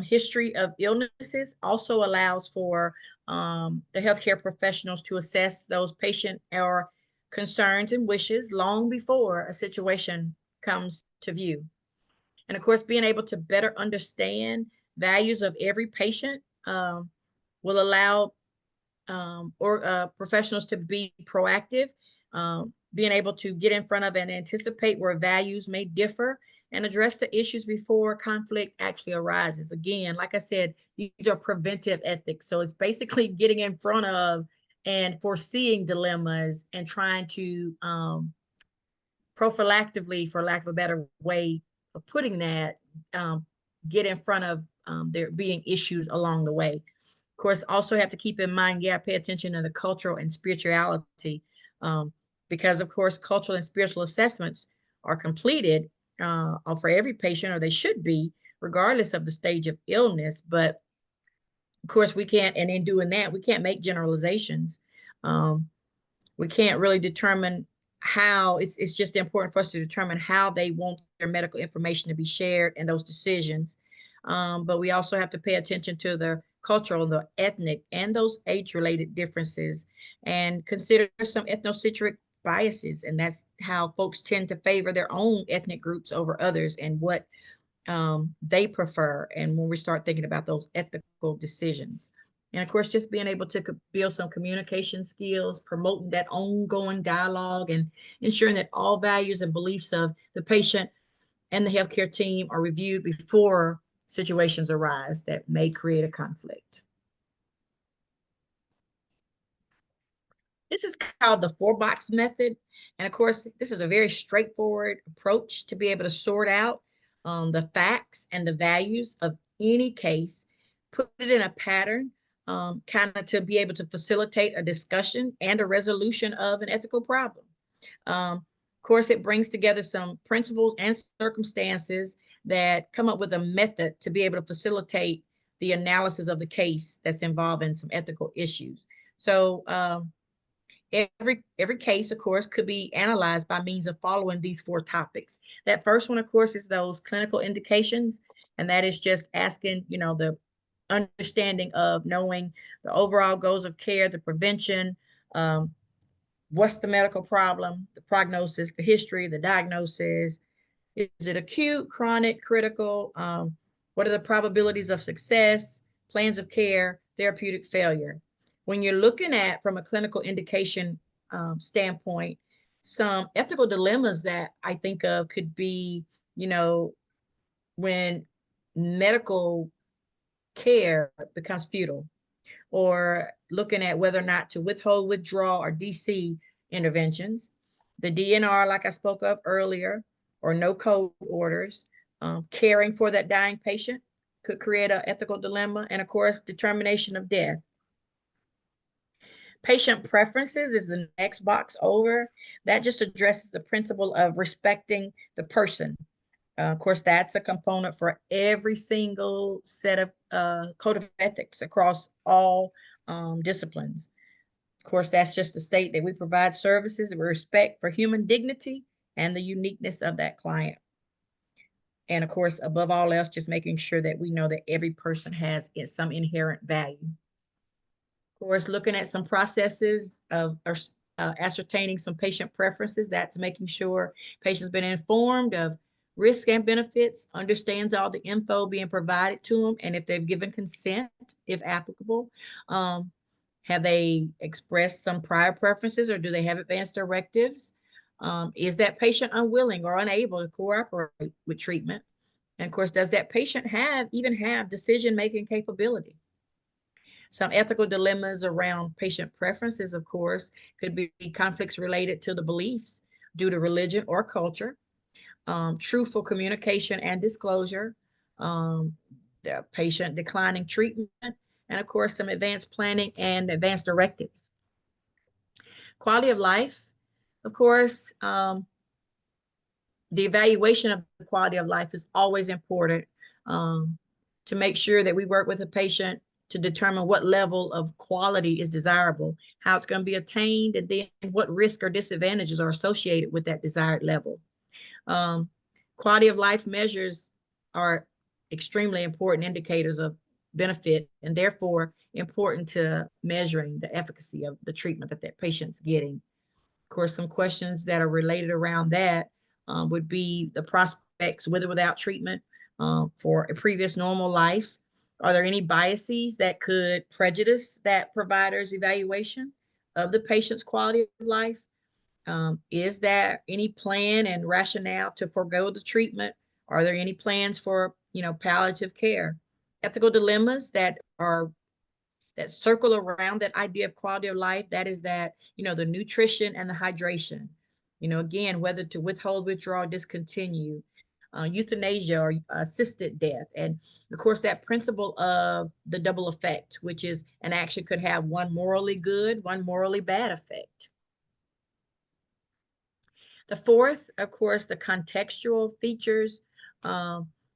history of illnesses also allows for the healthcare professionals to assess those patient or concerns and wishes long before a situation comes to view. And of course, being able to better understand values of every patient will allow professionals to be proactive, being able to get in front of and anticipate where values may differ and address the issues before conflict actually arises. Again, like I said, these are preventive ethics. So it's basically getting in front of and foreseeing dilemmas and trying to prophylactically, for lack of a better way of putting that, get in front of there being issues along the way. Of course, also have to keep in mind, yeah, pay attention to the cultural and spirituality, because of course, cultural and spiritual assessments are completed for every patient, or they should be, regardless of the stage of illness. But of course, we can't, and in doing that, we can't make generalizations. We can't really determine how. It's just important for us to determine how they want their medical information to be shared and those decisions. But we also have to pay attention to the cultural, the ethnic, and those age-related differences, and consider some ethnocentric biases. And that's how folks tend to favor their own ethnic groups over others, and what they prefer. And when we start thinking about those ethical decisions, and of course, just being able to build some communication skills, promoting that ongoing dialogue, and ensuring that all values and beliefs of the patient and the healthcare team are reviewed before situations arise that may create a conflict. This is called the 4-box method. And of course, this is a very straightforward approach to be able to sort out the facts and the values of any case, put it in a pattern, kind of to be able to facilitate a discussion and a resolution of an ethical problem. Of course, it brings together some principles and circumstances that come up with a method to be able to facilitate the analysis of the case that's involving some ethical issues. So every case, of course, could be analyzed by means of following these 4 topics. That first one, of course, is those clinical indications, and that is just asking, the understanding of knowing the overall goals of care, the prevention, what's the medical problem, the prognosis, the history, the diagnosis. Is it acute, chronic, critical? What are the probabilities of success, plans of care, therapeutic failure? When you're looking at, from a clinical indication standpoint, some ethical dilemmas that I think of could be, when medical care becomes futile, or looking at whether or not to withhold, withdraw, or DC interventions, the DNR, like I spoke of earlier, or no code orders, caring for that dying patient could create an ethical dilemma, and of course, determination of death. Patient preferences is the next box over. That just addresses the principle of respecting the person. Of course, that's a component for every single set of code of ethics across all disciplines. Of course, that's just to state that we provide services with respect for human dignity and the uniqueness of that client. And of course, above all else, just making sure that we know that every person has some inherent value. Of course, looking at some processes of ascertaining some patient preferences, that's making sure patients been informed of risk and benefits, understands all the info being provided to them, and if they've given consent, if applicable. Have they expressed some prior preferences, or do they have advance directives? Is that patient unwilling or unable to cooperate with treatment? And of course, does that patient even have decision-making capability? Some ethical dilemmas around patient preferences, of course, could be conflicts related to the beliefs due to religion or culture, truthful communication and disclosure, the patient declining treatment, and of course, some advanced planning and advanced directives. Quality of life, of course, the evaluation of the quality of life is always important, to make sure that we work with the patient to determine what level of quality is desirable, how it's going to be attained, and then what risk or disadvantages are associated with that desired level. Quality of life measures are extremely important indicators of benefit, and therefore important to measuring the efficacy of the treatment that that patient's getting. Of course, some questions that are related around that would be the prospects with or without treatment for a previous normal life. Are there any biases that could prejudice that provider's evaluation of the patient's quality of life? Is there any plan and rationale to forego the treatment? Are there any plans for, palliative care? Ethical dilemmas that circle around that idea of quality of life, that is that, the nutrition and the hydration, again, whether to withhold, withdraw, discontinue, euthanasia or assisted death. And of course, that principle of the double effect, which is an action could have one morally good, one morally bad effect. The fourth, of course, the contextual features.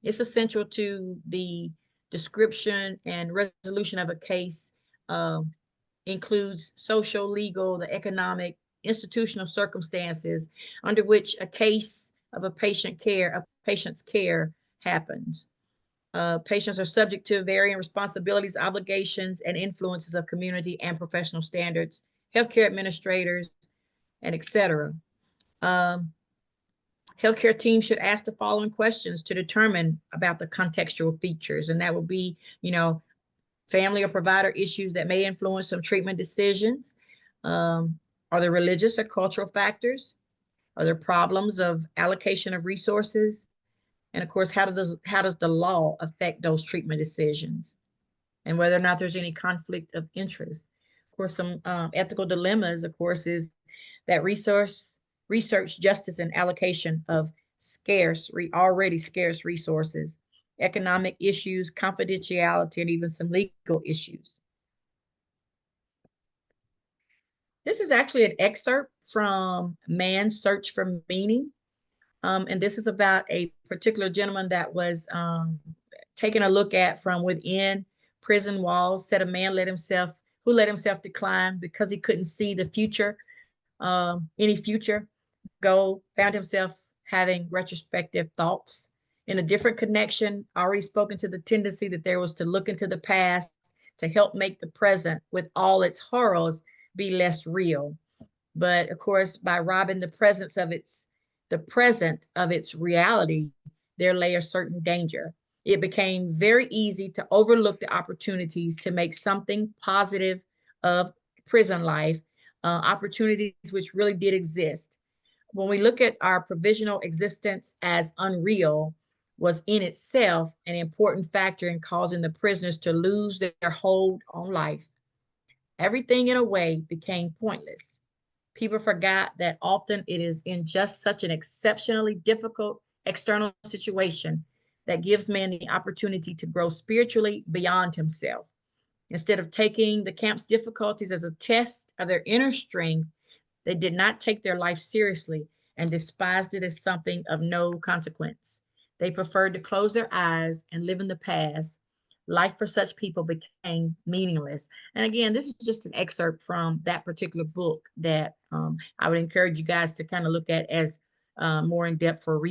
It's essential to the description and resolution of a case, includes social, legal, the economic, institutional circumstances under which a case of a patient's care happens. Patients are subject to varying responsibilities, obligations, and influences of community and professional standards, healthcare administrators, and etc. Healthcare teams should ask the following questions to determine about the contextual features, and that will be, family or provider issues that may influence some treatment decisions. Are there religious or cultural factors? Are there problems of allocation of resources? And of course, how does the law affect those treatment decisions? And whether or not there's any conflict of interest. Of course, some ethical dilemmas, of course, is that research, justice, and allocation of already scarce resources, economic issues, confidentiality, and even some legal issues. This is actually an excerpt from Man's Search for Meaning. And this is about a particular gentleman that was taking a look at from within prison walls, said a man who let himself decline because he couldn't see the future, any future goal, found himself having retrospective thoughts in a different connection, already spoken to the tendency that there was to look into the past to help make the present with all its horrors be less real. But of course, by robbing the present of its reality, there lay a certain danger. It became very easy to overlook the opportunities to make something positive of prison life, opportunities which really did exist. When we look at our provisional existence as unreal, was in itself an important factor in causing the prisoners to lose their hold on life. Everything in a way became pointless. People forgot that often it is in just such an exceptionally difficult external situation that gives man the opportunity to grow spiritually beyond himself. Instead of taking the camp's difficulties as a test of their inner strength, they did not take their life seriously and despised it as something of no consequence. They preferred to close their eyes and live in the past. Life for such people became meaningless. And again, this is just an excerpt from that particular book that I would encourage you guys to kind of look at as more in depth for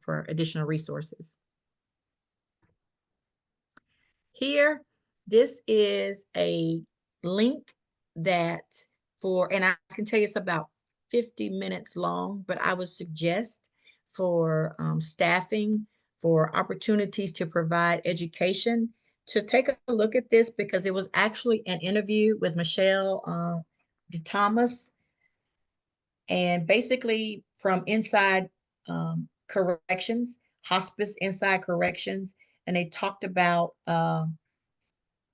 for additional resources. Here, this is a link that and I can tell you it's about 50 minutes long, but I would suggest for staffing, for opportunities to provide education, to take a look at this, because it was actually an interview with Michelle Thomas, and basically from inside corrections, hospice inside corrections, and they talked about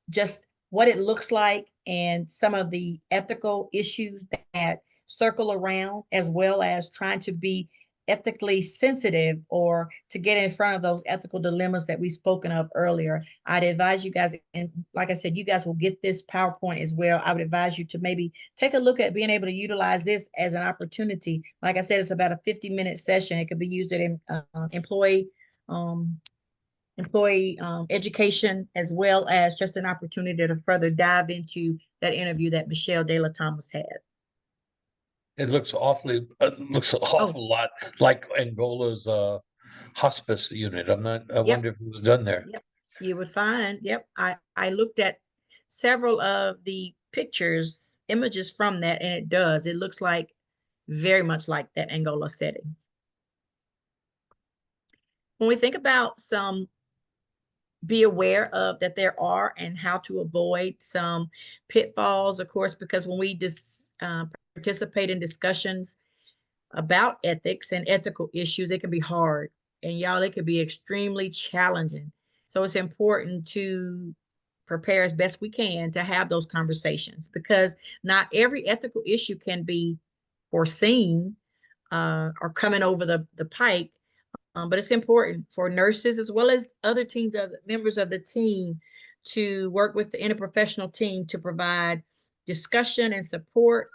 just what it looks like and some of the ethical issues that circle around, as well as trying to be ethically sensitive or to get in front of those ethical dilemmas that we've spoken of earlier. I'd advise you guys, and like I said, you guys will get this PowerPoint as well. I would advise you to maybe take a look at being able to utilize this as an opportunity. Like I said, it's about a 50-minute session. It could be used at employee education, as well as just an opportunity to further dive into that interview that Michelle De La Thomas had. It looks an awful lot like Angola's hospice unit. I wonder if it was done there. Yep. You would find, I looked at several of the images from that, and it looks like very much like that Angola setting. When we think about be aware of that there are and how to avoid some pitfalls, of course, because when we participate in discussions about ethics and ethical issues, it can be hard, and y'all, it can be extremely challenging. So it's important to prepare as best we can to have those conversations, because not every ethical issue can be foreseen or coming over the pike. But it's important for nurses as well as other teams, of members of the team, to work with the interprofessional team to provide discussion and support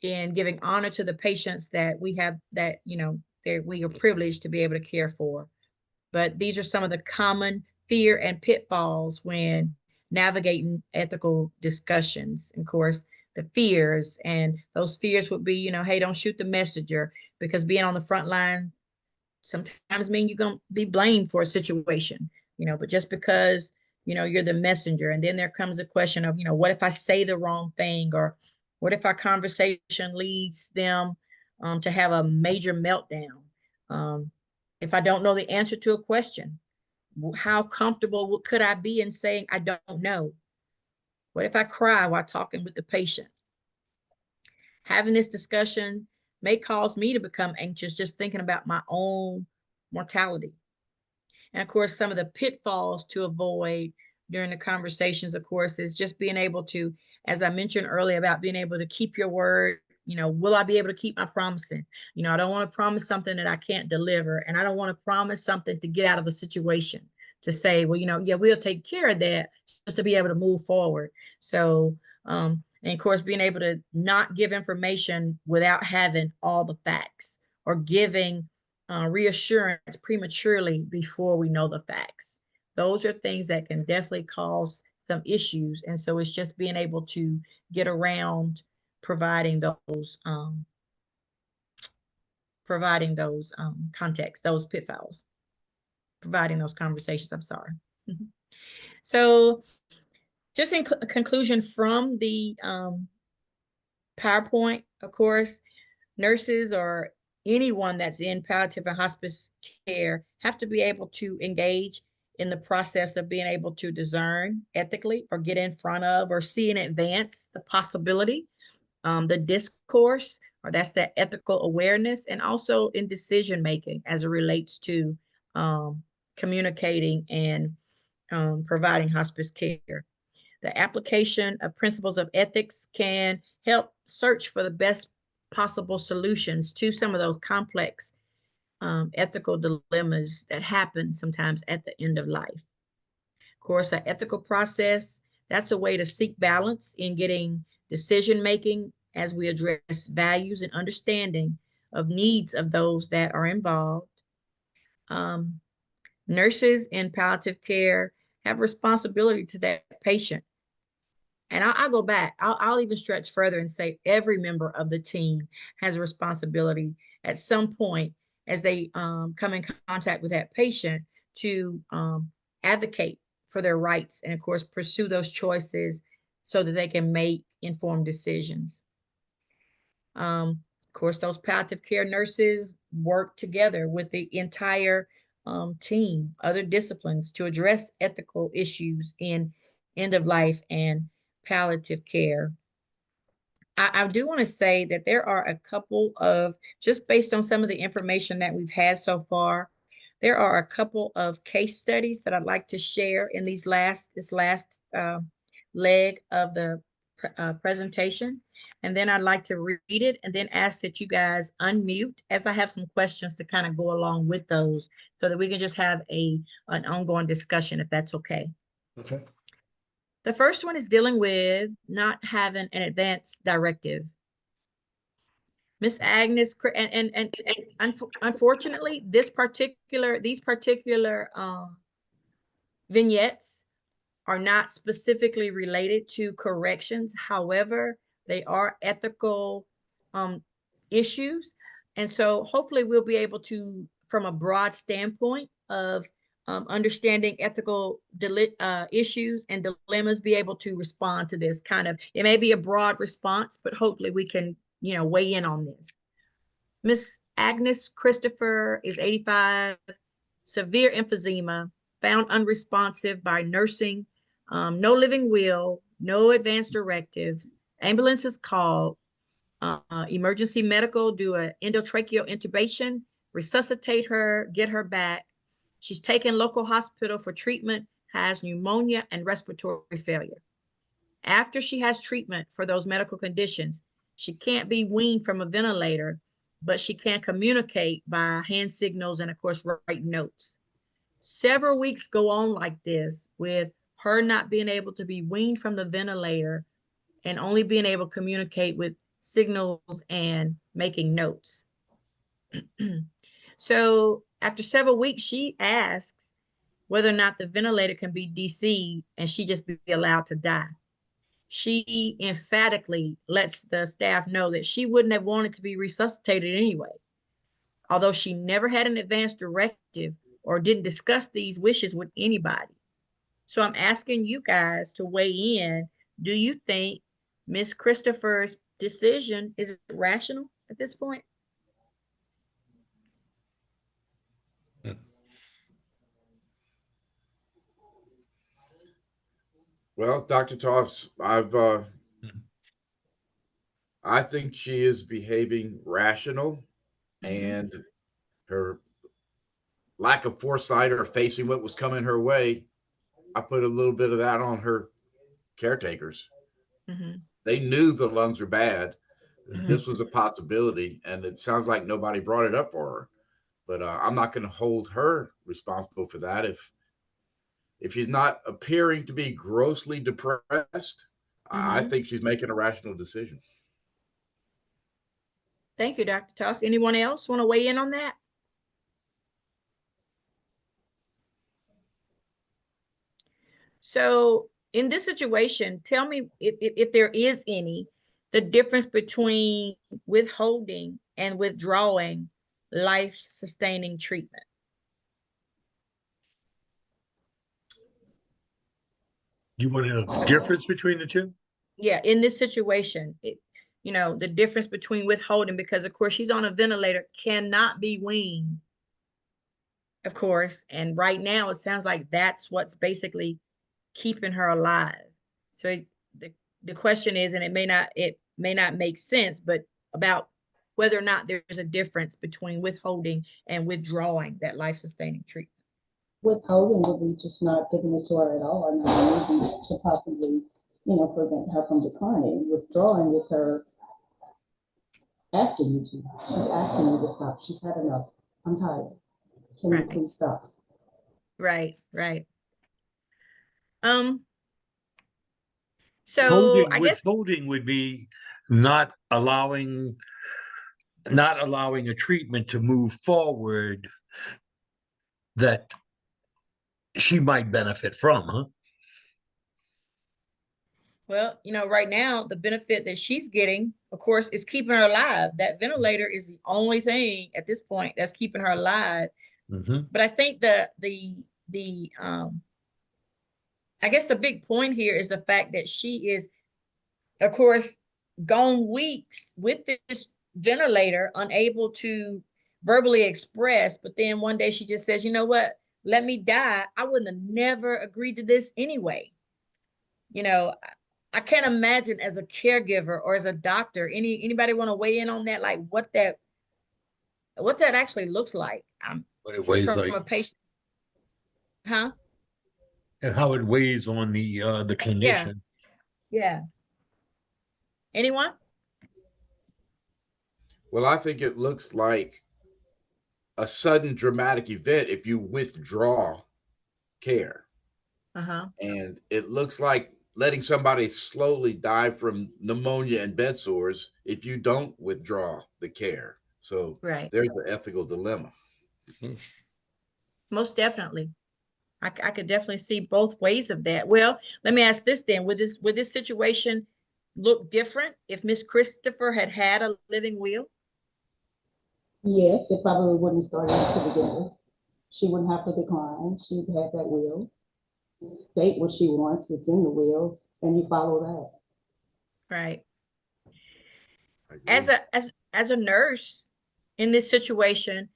in giving honor to the patients that we have, that, you know, that we are privileged to be able to care for. But these are some of the common fear and pitfalls when navigating ethical discussions. Of course, the fears, and those fears would be, you know, hey, don't shoot the messenger, because being on the front line sometimes mean you're going to be blamed for a situation, you know, but just because, you know, you're the messenger. And then there comes a question of, you know, what if I say the wrong thing, or what if our conversation leads them to have a major meltdown? If I don't know the answer to a question, how comfortable could I be in saying I don't know? What if I cry while talking with the patient? Having this discussion may cause me to become anxious just thinking about my own mortality. And of course, some of the pitfalls to avoid during the conversations, of course, is just being able to, as I mentioned earlier, about being able to keep your word. You know, will I be able to keep my promising? You know, I don't want to promise something that I can't deliver. And I don't want to promise something to get out of a situation, to say, well, you know, yeah, we'll take care of that, just to be able to move forward. So, and of course, being able to not give information without having all the facts, or giving reassurance prematurely before we know the facts. Those are things that can definitely cause some issues. And so it's just being able to get around providing those contexts, those pitfalls, providing those conversations. I'm sorry. So just in conclusion from the PowerPoint, of course, nurses or anyone that's in palliative and hospice care have to be able to engage in the process of being able to discern ethically, or get in front of, or see in advance the possibility, the discourse, or that's that ethical awareness, and also in decision making as it relates to communicating and providing hospice care. The application of principles of ethics can help search for the best possible solutions to some of those complex ethical dilemmas that happen sometimes at the end of life. Of course, the ethical process, that's a way to seek balance in getting decision making as we address values and understanding of needs of those that are involved. Nurses in palliative care have responsibility to that patient. And I'll go back. I'll even stretch further and say every member of the team has a responsibility at some point, as they come in contact with that patient, to advocate for their rights, and of course pursue those choices so that they can make informed decisions. Of course, those palliative care nurses work together with the entire team, other disciplines, to address ethical issues in end of life and palliative care. I do want to say that there are a couple of, just based on some of the information that we've had so far, there are a couple of case studies that I'd like to share in this last leg of the presentation. And then I'd like to read it and then ask that you guys unmute, as I have some questions to kind of go along with those, so that we can just have an ongoing discussion, if that's okay. Okay. The first one is dealing with not having an advance directive. Miss Agnes, and unfortunately, these particular vignettes are not specifically related to corrections. However, they are ethical issues. And so hopefully we'll be able to, from a broad standpoint of understanding ethical issues and dilemmas, be able to respond to this kind of, it may be a broad response, but hopefully we can, you know, weigh in on this. Miss Agnes Christopher is 85, severe emphysema, found unresponsive by nursing, no living will, no advance directive, ambulance is called, emergency medical, do an endotracheal intubation, resuscitate her, get her back. She's taken local hospital for treatment, has pneumonia and respiratory failure. After she has treatment for those medical conditions, she can't be weaned from a ventilator but she can't communicate by hand signals and, of course, write notes. Several weeks go on like this, with her not being able to be weaned from the ventilator and only being able to communicate with signals and making notes. So after several weeks, she asks whether or not the ventilator can be DC'd and she just be allowed to die. She emphatically lets the staff know that she wouldn't have wanted to be resuscitated anyway, although she never had an advance directive or didn't discuss these wishes with anybody. So I'm asking you guys to weigh in. Do you think Miss Christopher's decision is rational at this point? Well, Dr. Toss, I think she is behaving rational, and her lack of foresight or facing what was coming her way, I put a little bit of that on her caretakers. They knew the lungs were bad. This was a possibility, and it sounds like nobody brought it up for her. But I'm not going to hold her responsible for that. If she's not appearing to be grossly depressed, I think she's making a rational decision. Thank you, Dr. Toss. Anyone else want to weigh in on that? So in this situation, tell me if there is any, the difference between withholding and withdrawing life-sustaining treatment. You want to know the difference between the two? Yeah, in this situation, you know, the difference between withholding, because of course she's on a ventilator, cannot be weaned, of course. And right now it sounds like that's what's basically keeping her alive. So the question is, and it may not make sense, but about whether or not there's a difference between withholding and withdrawing that life-sustaining treatment. Withholding would be just not giving it to her at all, or not maybe to possibly, you know, prevent her from declining. Withdrawing is her asking you to. She's asking you to stop. She's had enough. I'm tired. Can you please stop? Right. So I guess withholding would be not allowing a treatment to move forward that she might benefit from, huh? Well, you know, right now, the benefit that she's getting, of course, is keeping her alive. That ventilator is the only thing at this point that's keeping her alive. But I think I guess the big point here is the fact that she is, of course, gone weeks with this ventilator, unable to verbally express. But then one day she just says, you know what, let me die. I wouldn't have never agreed to this anyway. You know, I can't imagine as a caregiver or as a doctor, anybody want to weigh in on that? Like what that actually looks like. What it weighs from like a patient. Huh? And how it weighs on the clinician. Yeah. Anyone? Well, I think it looks like a sudden dramatic event if you withdraw care. And it looks like letting somebody slowly die from pneumonia and bed sores if you don't withdraw the care. So there's the ethical dilemma. Most definitely. I could definitely see both ways of that. Well, let me ask this then. Would this situation look different if Miss Christopher had a living will? Yes, it probably wouldn't start out to begin with. She wouldn't have to decline. She'd have that will. State what she wants. It's in the will, and you follow that. Right. As a nurse in this situation,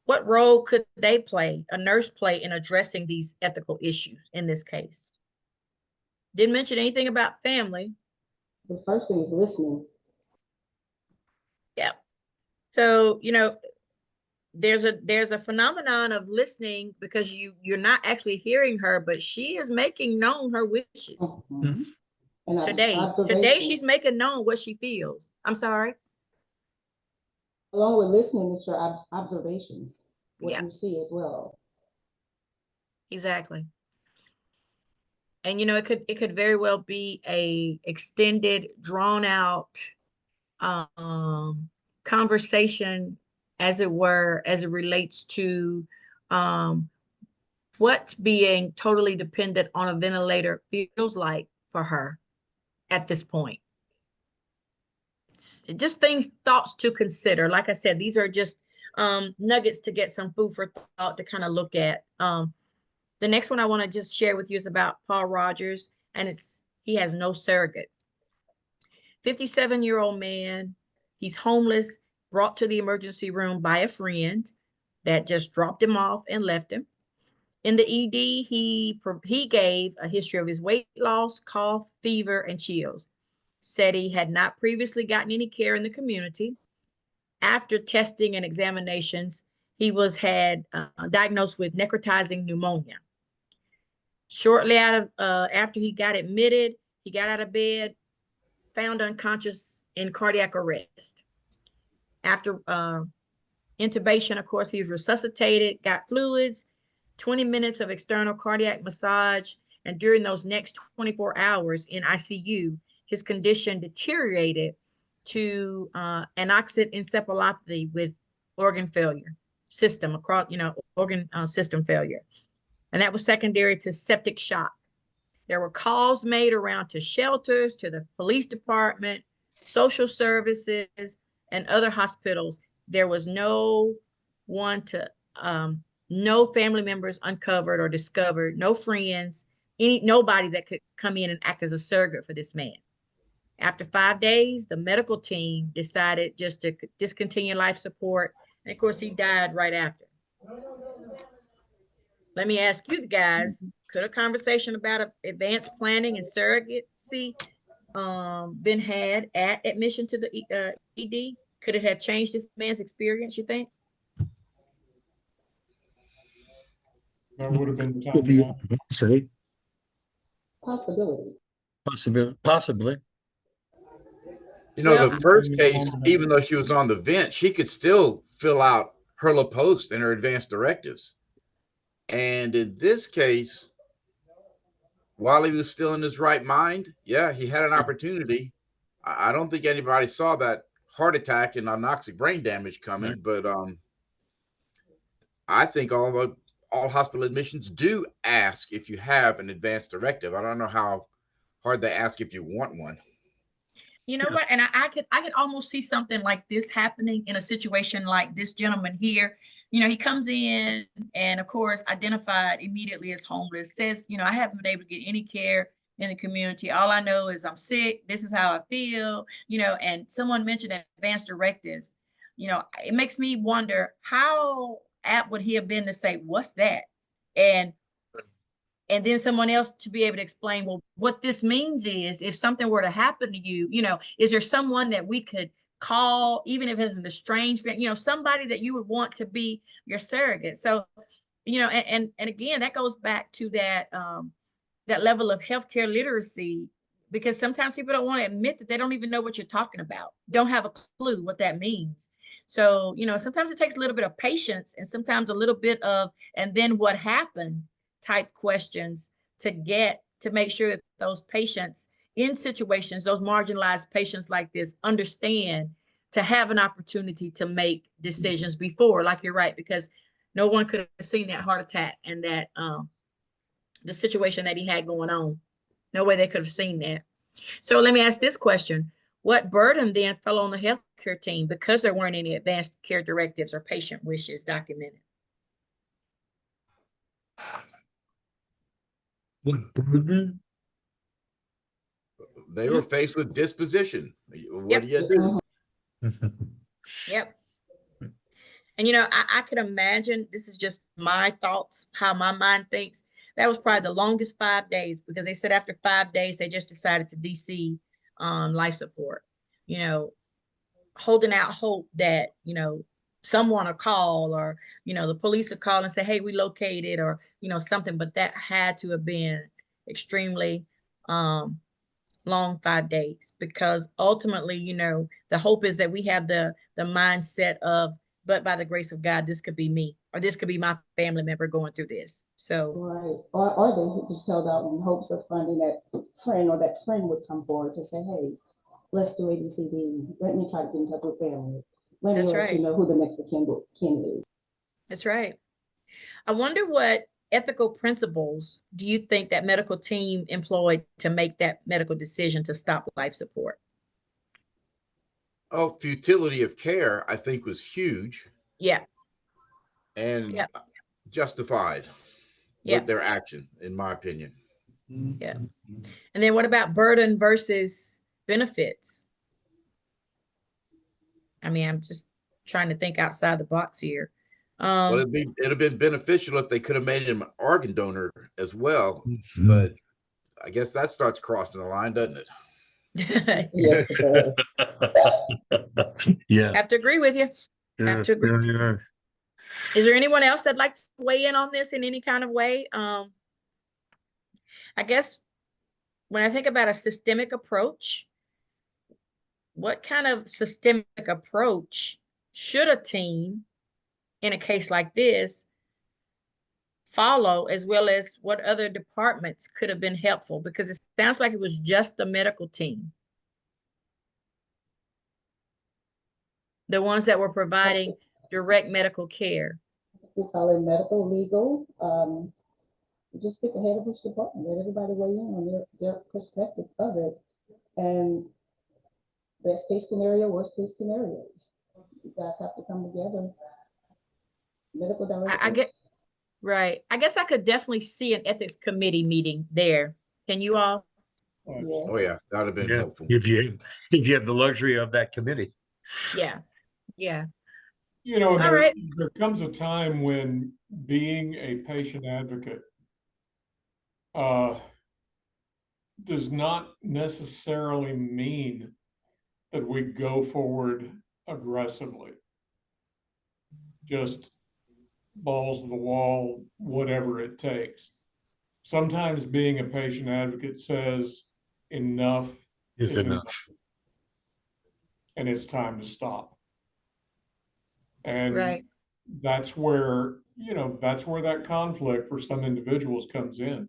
what role could a nurse play in addressing these ethical issues in this case? Didn't mention anything about family. The first thing is listening. Yeah. So, you know, there's a phenomenon of listening, because you're not actually hearing her, but she is making known her wishes. And today she's making known what she feels. I'm sorry. Along with listening, it's your observations, what Yeah. you see as well. Exactly. And it could very well be a extended, drawn out conversation, as it were, as it relates to um what being totally dependent on a ventilator feels like for her at this point. Just thoughts to consider. Like I said, these are just nuggets to get some food for thought to kind of look at. The next one I want to just share with you is about Paul Rogers, and he has no surrogate. 57-year-old man, he's homeless, brought to the emergency room by a friend that just dropped him off and left him. In the ED, he gave a history of his weight loss, cough, fever, and chills. Said he had not previously gotten any care in the community. After testing and examinations, he was diagnosed with necrotizing pneumonia. Shortly after he got admitted, he got out of bed, found unconscious in cardiac arrest. After intubation, of course, he was resuscitated, got fluids, 20 minutes of external cardiac massage, and during those next 24 hours in ICU, his condition deteriorated to anoxic encephalopathy with organ failure, organ system failure. And that was secondary to septic shock. There were calls made around to shelters, to the police department, social services, and other hospitals. There was no family members uncovered or discovered, no friends, nobody that could come in and act as a surrogate for this man. After 5 days, the medical team decided just to discontinue life support. And of course, he died right after. Let me ask you guys, could a conversation about advanced planning and surrogacy been had at admission to the ED? Could it have changed this man's experience, you think? That would have been the time to ask. Possibility. Possibly. You know, Well, the first case, even though she was on the vent, she could still fill out her post and her advanced directives. And in this case, while he was still in his right mind, yeah, he had an opportunity. I don't think anybody saw that heart attack and anoxic brain damage coming, but I think all hospital admissions do ask if you have an advanced directive. I don't know how hard they ask if you want one. You know what? And I could almost see something like this happening in a situation like this gentleman here. He comes in and of course identified immediately as homeless, says, I haven't been able to get any care in the community. All I know is I'm sick. This is how I feel, and someone mentioned advanced directives. It makes me wonder how apt would he have been to say, what's that? And then someone else to be able to explain, well, what this means is if something were to happen to you, is there someone that we could call, even if it's an estranged family, somebody that you would want to be your surrogate. So, and again, that goes back to that level of healthcare literacy, because sometimes people don't want to admit that they don't even know what you're talking about, don't have a clue what that means. So, sometimes it takes a little bit of patience and sometimes a little bit of, and then what happened type questions to make sure that those patients in situations, those marginalized patients like this, understand to have an opportunity to make decisions before, like you're right, because no one could have seen that heart attack and that the situation that he had going on. No way they could have seen that. So let me ask this question. What burden then fell on the healthcare team because there weren't any advanced care directives or patient wishes documented? What burden? They were faced with disposition. What do you do? Yep. And I could imagine, this is just my thoughts, how my mind thinks. That was probably the longest 5 days, because they said after 5 days, they just decided to DC life support, holding out hope that, someone will call, or, the police will call and say, hey, we located, or, something, but that had to have been extremely long 5 days, because ultimately, you know, the hope is that we have the mindset of, but by the grace of God, this could be me, or this could be my family member going through this. So Right. Or they just held out in hopes of finding that friend, or that friend would come forward to say, hey, let's do ABCD. Let me try to get in touch with family. Let me That's let you right. know who the next of kin is. That's right. I wonder what ethical principles do you think that medical team employed to make that medical decision to stop life support? Oh, futility of care, I think, was huge Yeah. and Yeah. justified Yeah. with their action, in my opinion. Yeah. And then what about burden versus benefits? I mean, I'm just trying to think outside the box here. Well, it'd have been beneficial if they could have made him an organ donor as well, Mhm. but I guess that starts crossing the line, doesn't it? Yes, it does. Yeah. Have to agree with you. Have to agree. Yeah. Is there anyone else that'd like to weigh in on this in any kind of way? I guess when I think about a systemic approach, what kind of systemic approach should a team in a case like this follow, as well as what other departments could have been helpful? Because it sounds like it was just the medical team, the ones that were providing direct medical care. We call it medical, legal. Just get the head of each department, let everybody weigh in on their perspective of it. And best case scenario, worst case scenarios. You guys have to come together. Medical I get directors. right. I guess I could definitely see an ethics committee meeting there. Can you all? Yes. Oh yeah, that would have been Yeah. helpful. If you have the luxury of that committee. Yeah. Yeah. You know, and All right. there comes a time when being a patient advocate does not necessarily mean that we go forward aggressively. Just balls to the wall, whatever it takes. Sometimes being a patient advocate says enough Is enough. and it's time to stop. And Right. that's where, you know, that's where that conflict for some individuals comes in.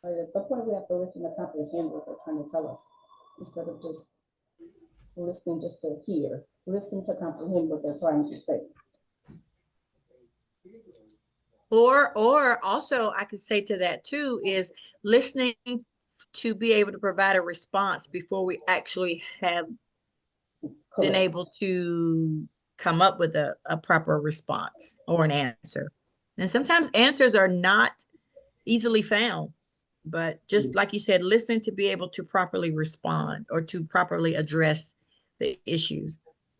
Right, at some point, we have to listen to comprehend what they're trying to tell us, instead of just listening just to hear. Listen to comprehend what they're trying to say. Or also I could say to that too is listening to be able to provide a response before we actually have been Correct. able to come up with a proper response or an answer. And sometimes answers are not easily found, but just like you said, listen to be able to properly respond or to properly address the issues.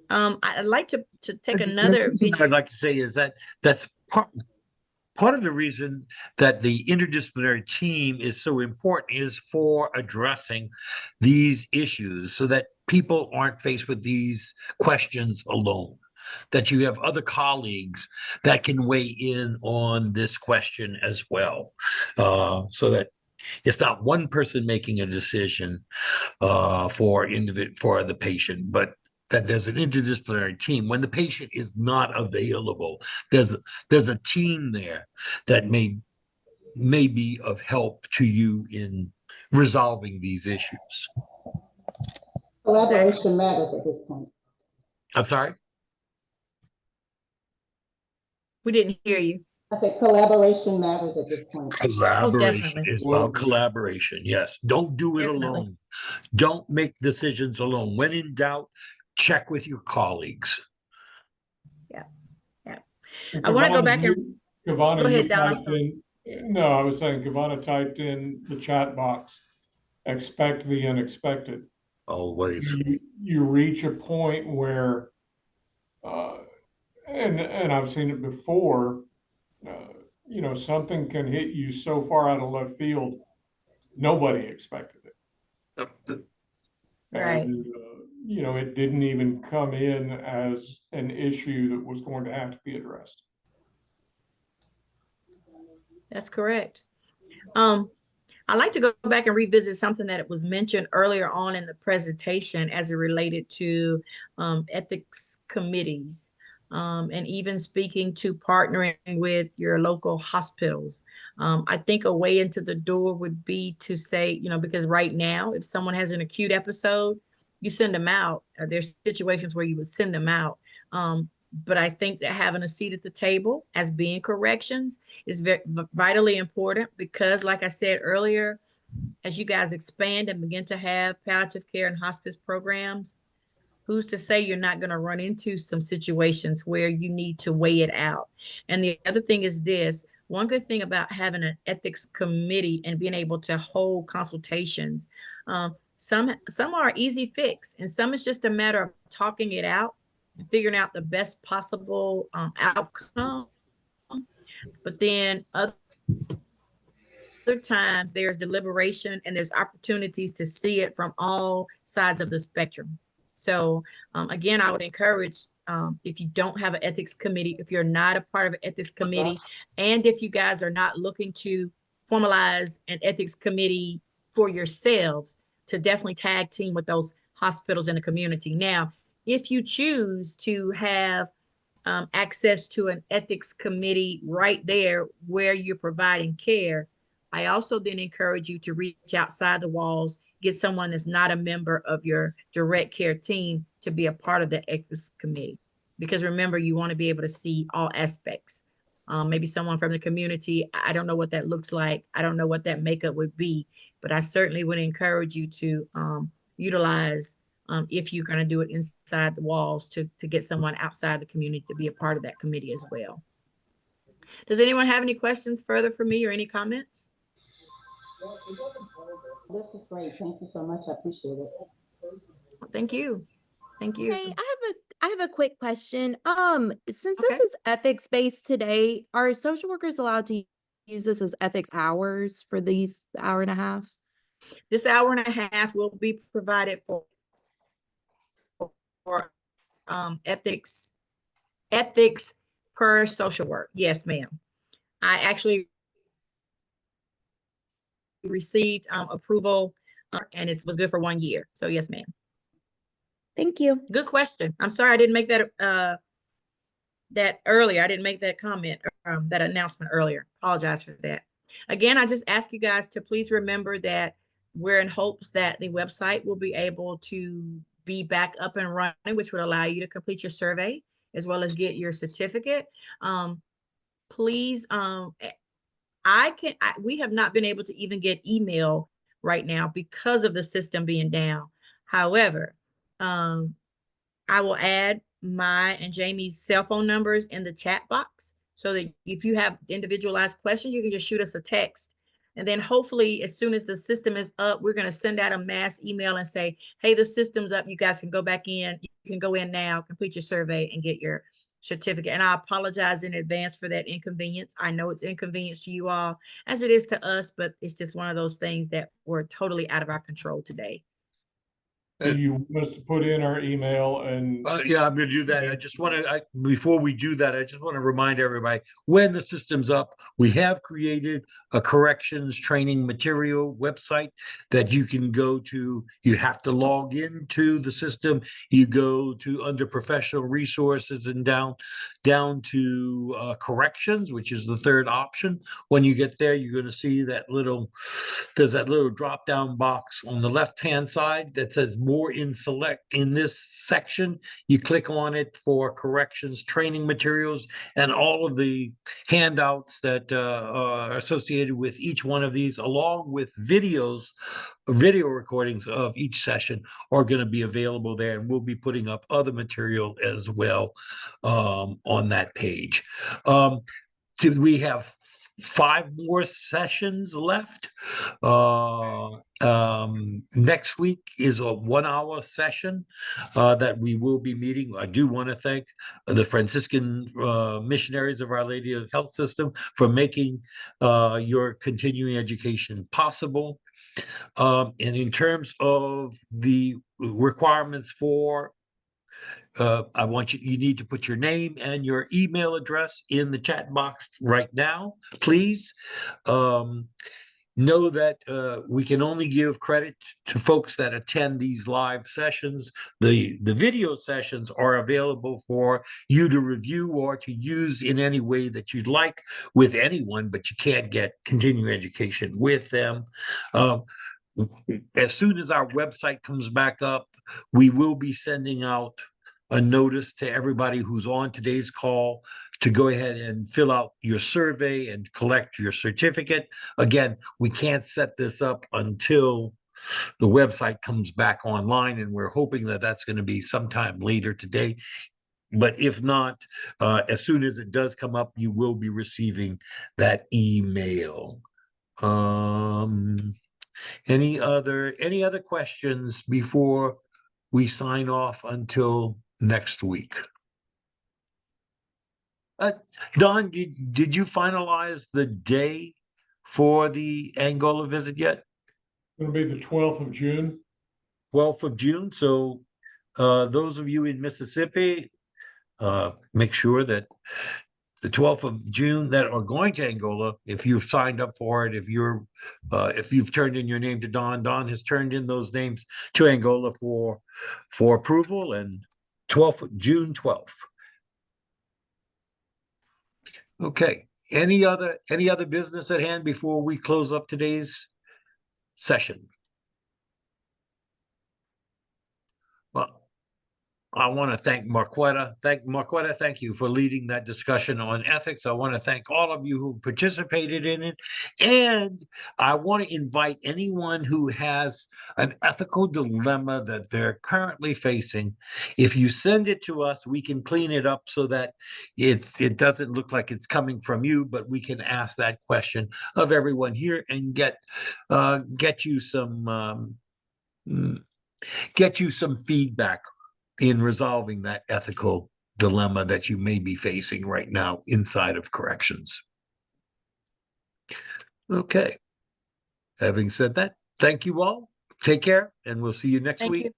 I'd like to take another What I'd like to say is that that's part of the reason that the interdisciplinary team is so important is for addressing these issues so that people aren't faced with these questions alone, that you have other colleagues that can weigh in on this question as well, so that it's not one person making a decision for the patient, but that there's an interdisciplinary team. When the patient is not available, there's a team there that may be of help to you in resolving these issues. Collaboration matters at this point. I'm sorry? We didn't hear you. I said collaboration matters at this point. Collaboration definitely. is about collaboration. Yes. Don't do it Definitely. alone. Don't make decisions alone. When in doubt, check with your colleagues. Yeah. Yeah. I want to go back and Kavana, go ahead, you Don. I'm typed sorry. in, no, I was saying Kavana typed in the chat box, expect the unexpected. Always. You reach a point where, and I've seen it before, you know, something can hit you so far out of left field, nobody expected it. Right. And, you know, it didn't even come in as an issue that was going to have to be addressed. That's correct. I'd like to go back and revisit something that was mentioned earlier on in the presentation as it related to ethics committees, and even speaking to partnering with your local hospitals. I think a way into the door would be to say, because right now, if someone has an acute episode, you send them out. There's situations where you would send them out. But I think that having a seat at the table as being corrections is vitally important, because like I said earlier, as you guys expand and begin to have palliative care and hospice programs, who's to say you're not going to run into some situations where you need to weigh it out? And the other thing is this: one good thing about having an ethics committee and being able to hold consultations, some are easy fix, and some is just a matter of talking it out and figuring out the best possible outcome. But then other times there's deliberation and there's opportunities to see it from all sides of the spectrum. So again, I would encourage, if you don't have an ethics committee, if you're not a part of an ethics committee, and if you guys are not looking to formalize an ethics committee for yourselves, to definitely tag team with those hospitals in the community. Now, if you choose to have access to an ethics committee right there where you're providing care, I also then encourage you to reach outside the walls, get someone that's not a member of your direct care team to be a part of the ethics committee. Because remember, you want to be able to see all aspects. Maybe someone from the community, I don't know what that looks like. I don't know what that makeup would be, but I certainly would encourage you to utilize, if you're going to do it inside the walls, to get someone outside the community to be a part of that committee as well. Does anyone have any questions further for me or any comments? This is great. Thank you so much. I appreciate it. Thank you. Thank you. Okay, I have a quick question. Since this is ethics based today, are social workers allowed to use this as ethics hours for these hour and a half? This hour and a half will be provided for ethics per social work. Yes, ma'am. I actually received approval, and it was good for 1 year. So yes, ma'am. Thank you. Good question. I'm sorry I didn't make that that earlier. I didn't make that comment, that announcement earlier. Apologize for that. Again, I just ask you guys to please remember that we're in hopes that the website will be able to be back up and running, which would allow you to complete your survey as well as get your certificate. Please, we have not been able to even get email right now because of the system being down. However, I will add my and Jamie's cell phone numbers in the chat box, so that if you have individualized questions, you can just shoot us a text. And then hopefully, as soon as the system is up, we're going to send out a mass email and say, hey, the system's up. You guys can go back in. You can go in now, complete your survey, and get your certificate. And I apologize in advance for that inconvenience. I know it's inconvenience to you all, as it is to us, but it's just one of those things that were totally out of our control today. So you want us to put in our email and yeah, I'm going to do that. I just want to, before we do that, I just want to remind everybody, when the system's up, we have created a corrections training material website that you can go to. You have to log into the system. You go to under professional resources and down to corrections, which is the third option. When you get there, you're going to see there's that little drop down box on the left hand side that says more in this section. You click on it for corrections training materials and all of the handouts that are associated with each one of these, along with video recordings of each session, are going to be available there, and we'll be putting up other material as well on that page. We have 5 more sessions left. Next week is a 1-hour session that we will be meeting. I do want to thank the Franciscan missionaries of Our Lady of Health System for making your continuing education possible. And in terms of the requirements for I want you need to put your name and your email address in the chat box right now, please. know that we can only give credit to folks that attend these live sessions. The video sessions are available for you to review or to use in any way that you'd like with anyone, but you can't get continuing education with them. As soon as our website comes back up, we will be sending out a notice to everybody who's on today's call to go ahead and fill out your survey and collect your certificate. Again, we can't set this up until the website comes back online, and we're hoping that that's going to be sometime later today. But if not, as soon as it does come up, you will be receiving that email. Any other questions before we sign off until next week? Don, did you finalize the day for the Angola visit yet? It'll be the 12th of June. 12th of June. So those of you in Mississippi, make sure that the 12th of June that are going to Angola, if you've signed up for it, if you've turned in your name to Don has turned in those names to Angola for approval, and June 12th. Okay. Any other business at hand before we close up today's session? Well, I want to thank Marquetta. Thank you for leading that discussion on ethics. I want to thank all of you who participated in it. And I want to invite anyone who has an ethical dilemma that they're currently facing. If you send it to us, we can clean it up so that it doesn't look like it's coming from you, but we can ask that question of everyone here and get you some feedback in resolving that ethical dilemma that you may be facing right now inside of corrections. Okay. Having said that, thank you all. Take care, and we'll see you next week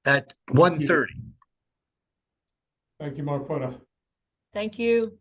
at 1:30. Thank you, Marquetta. Thank you.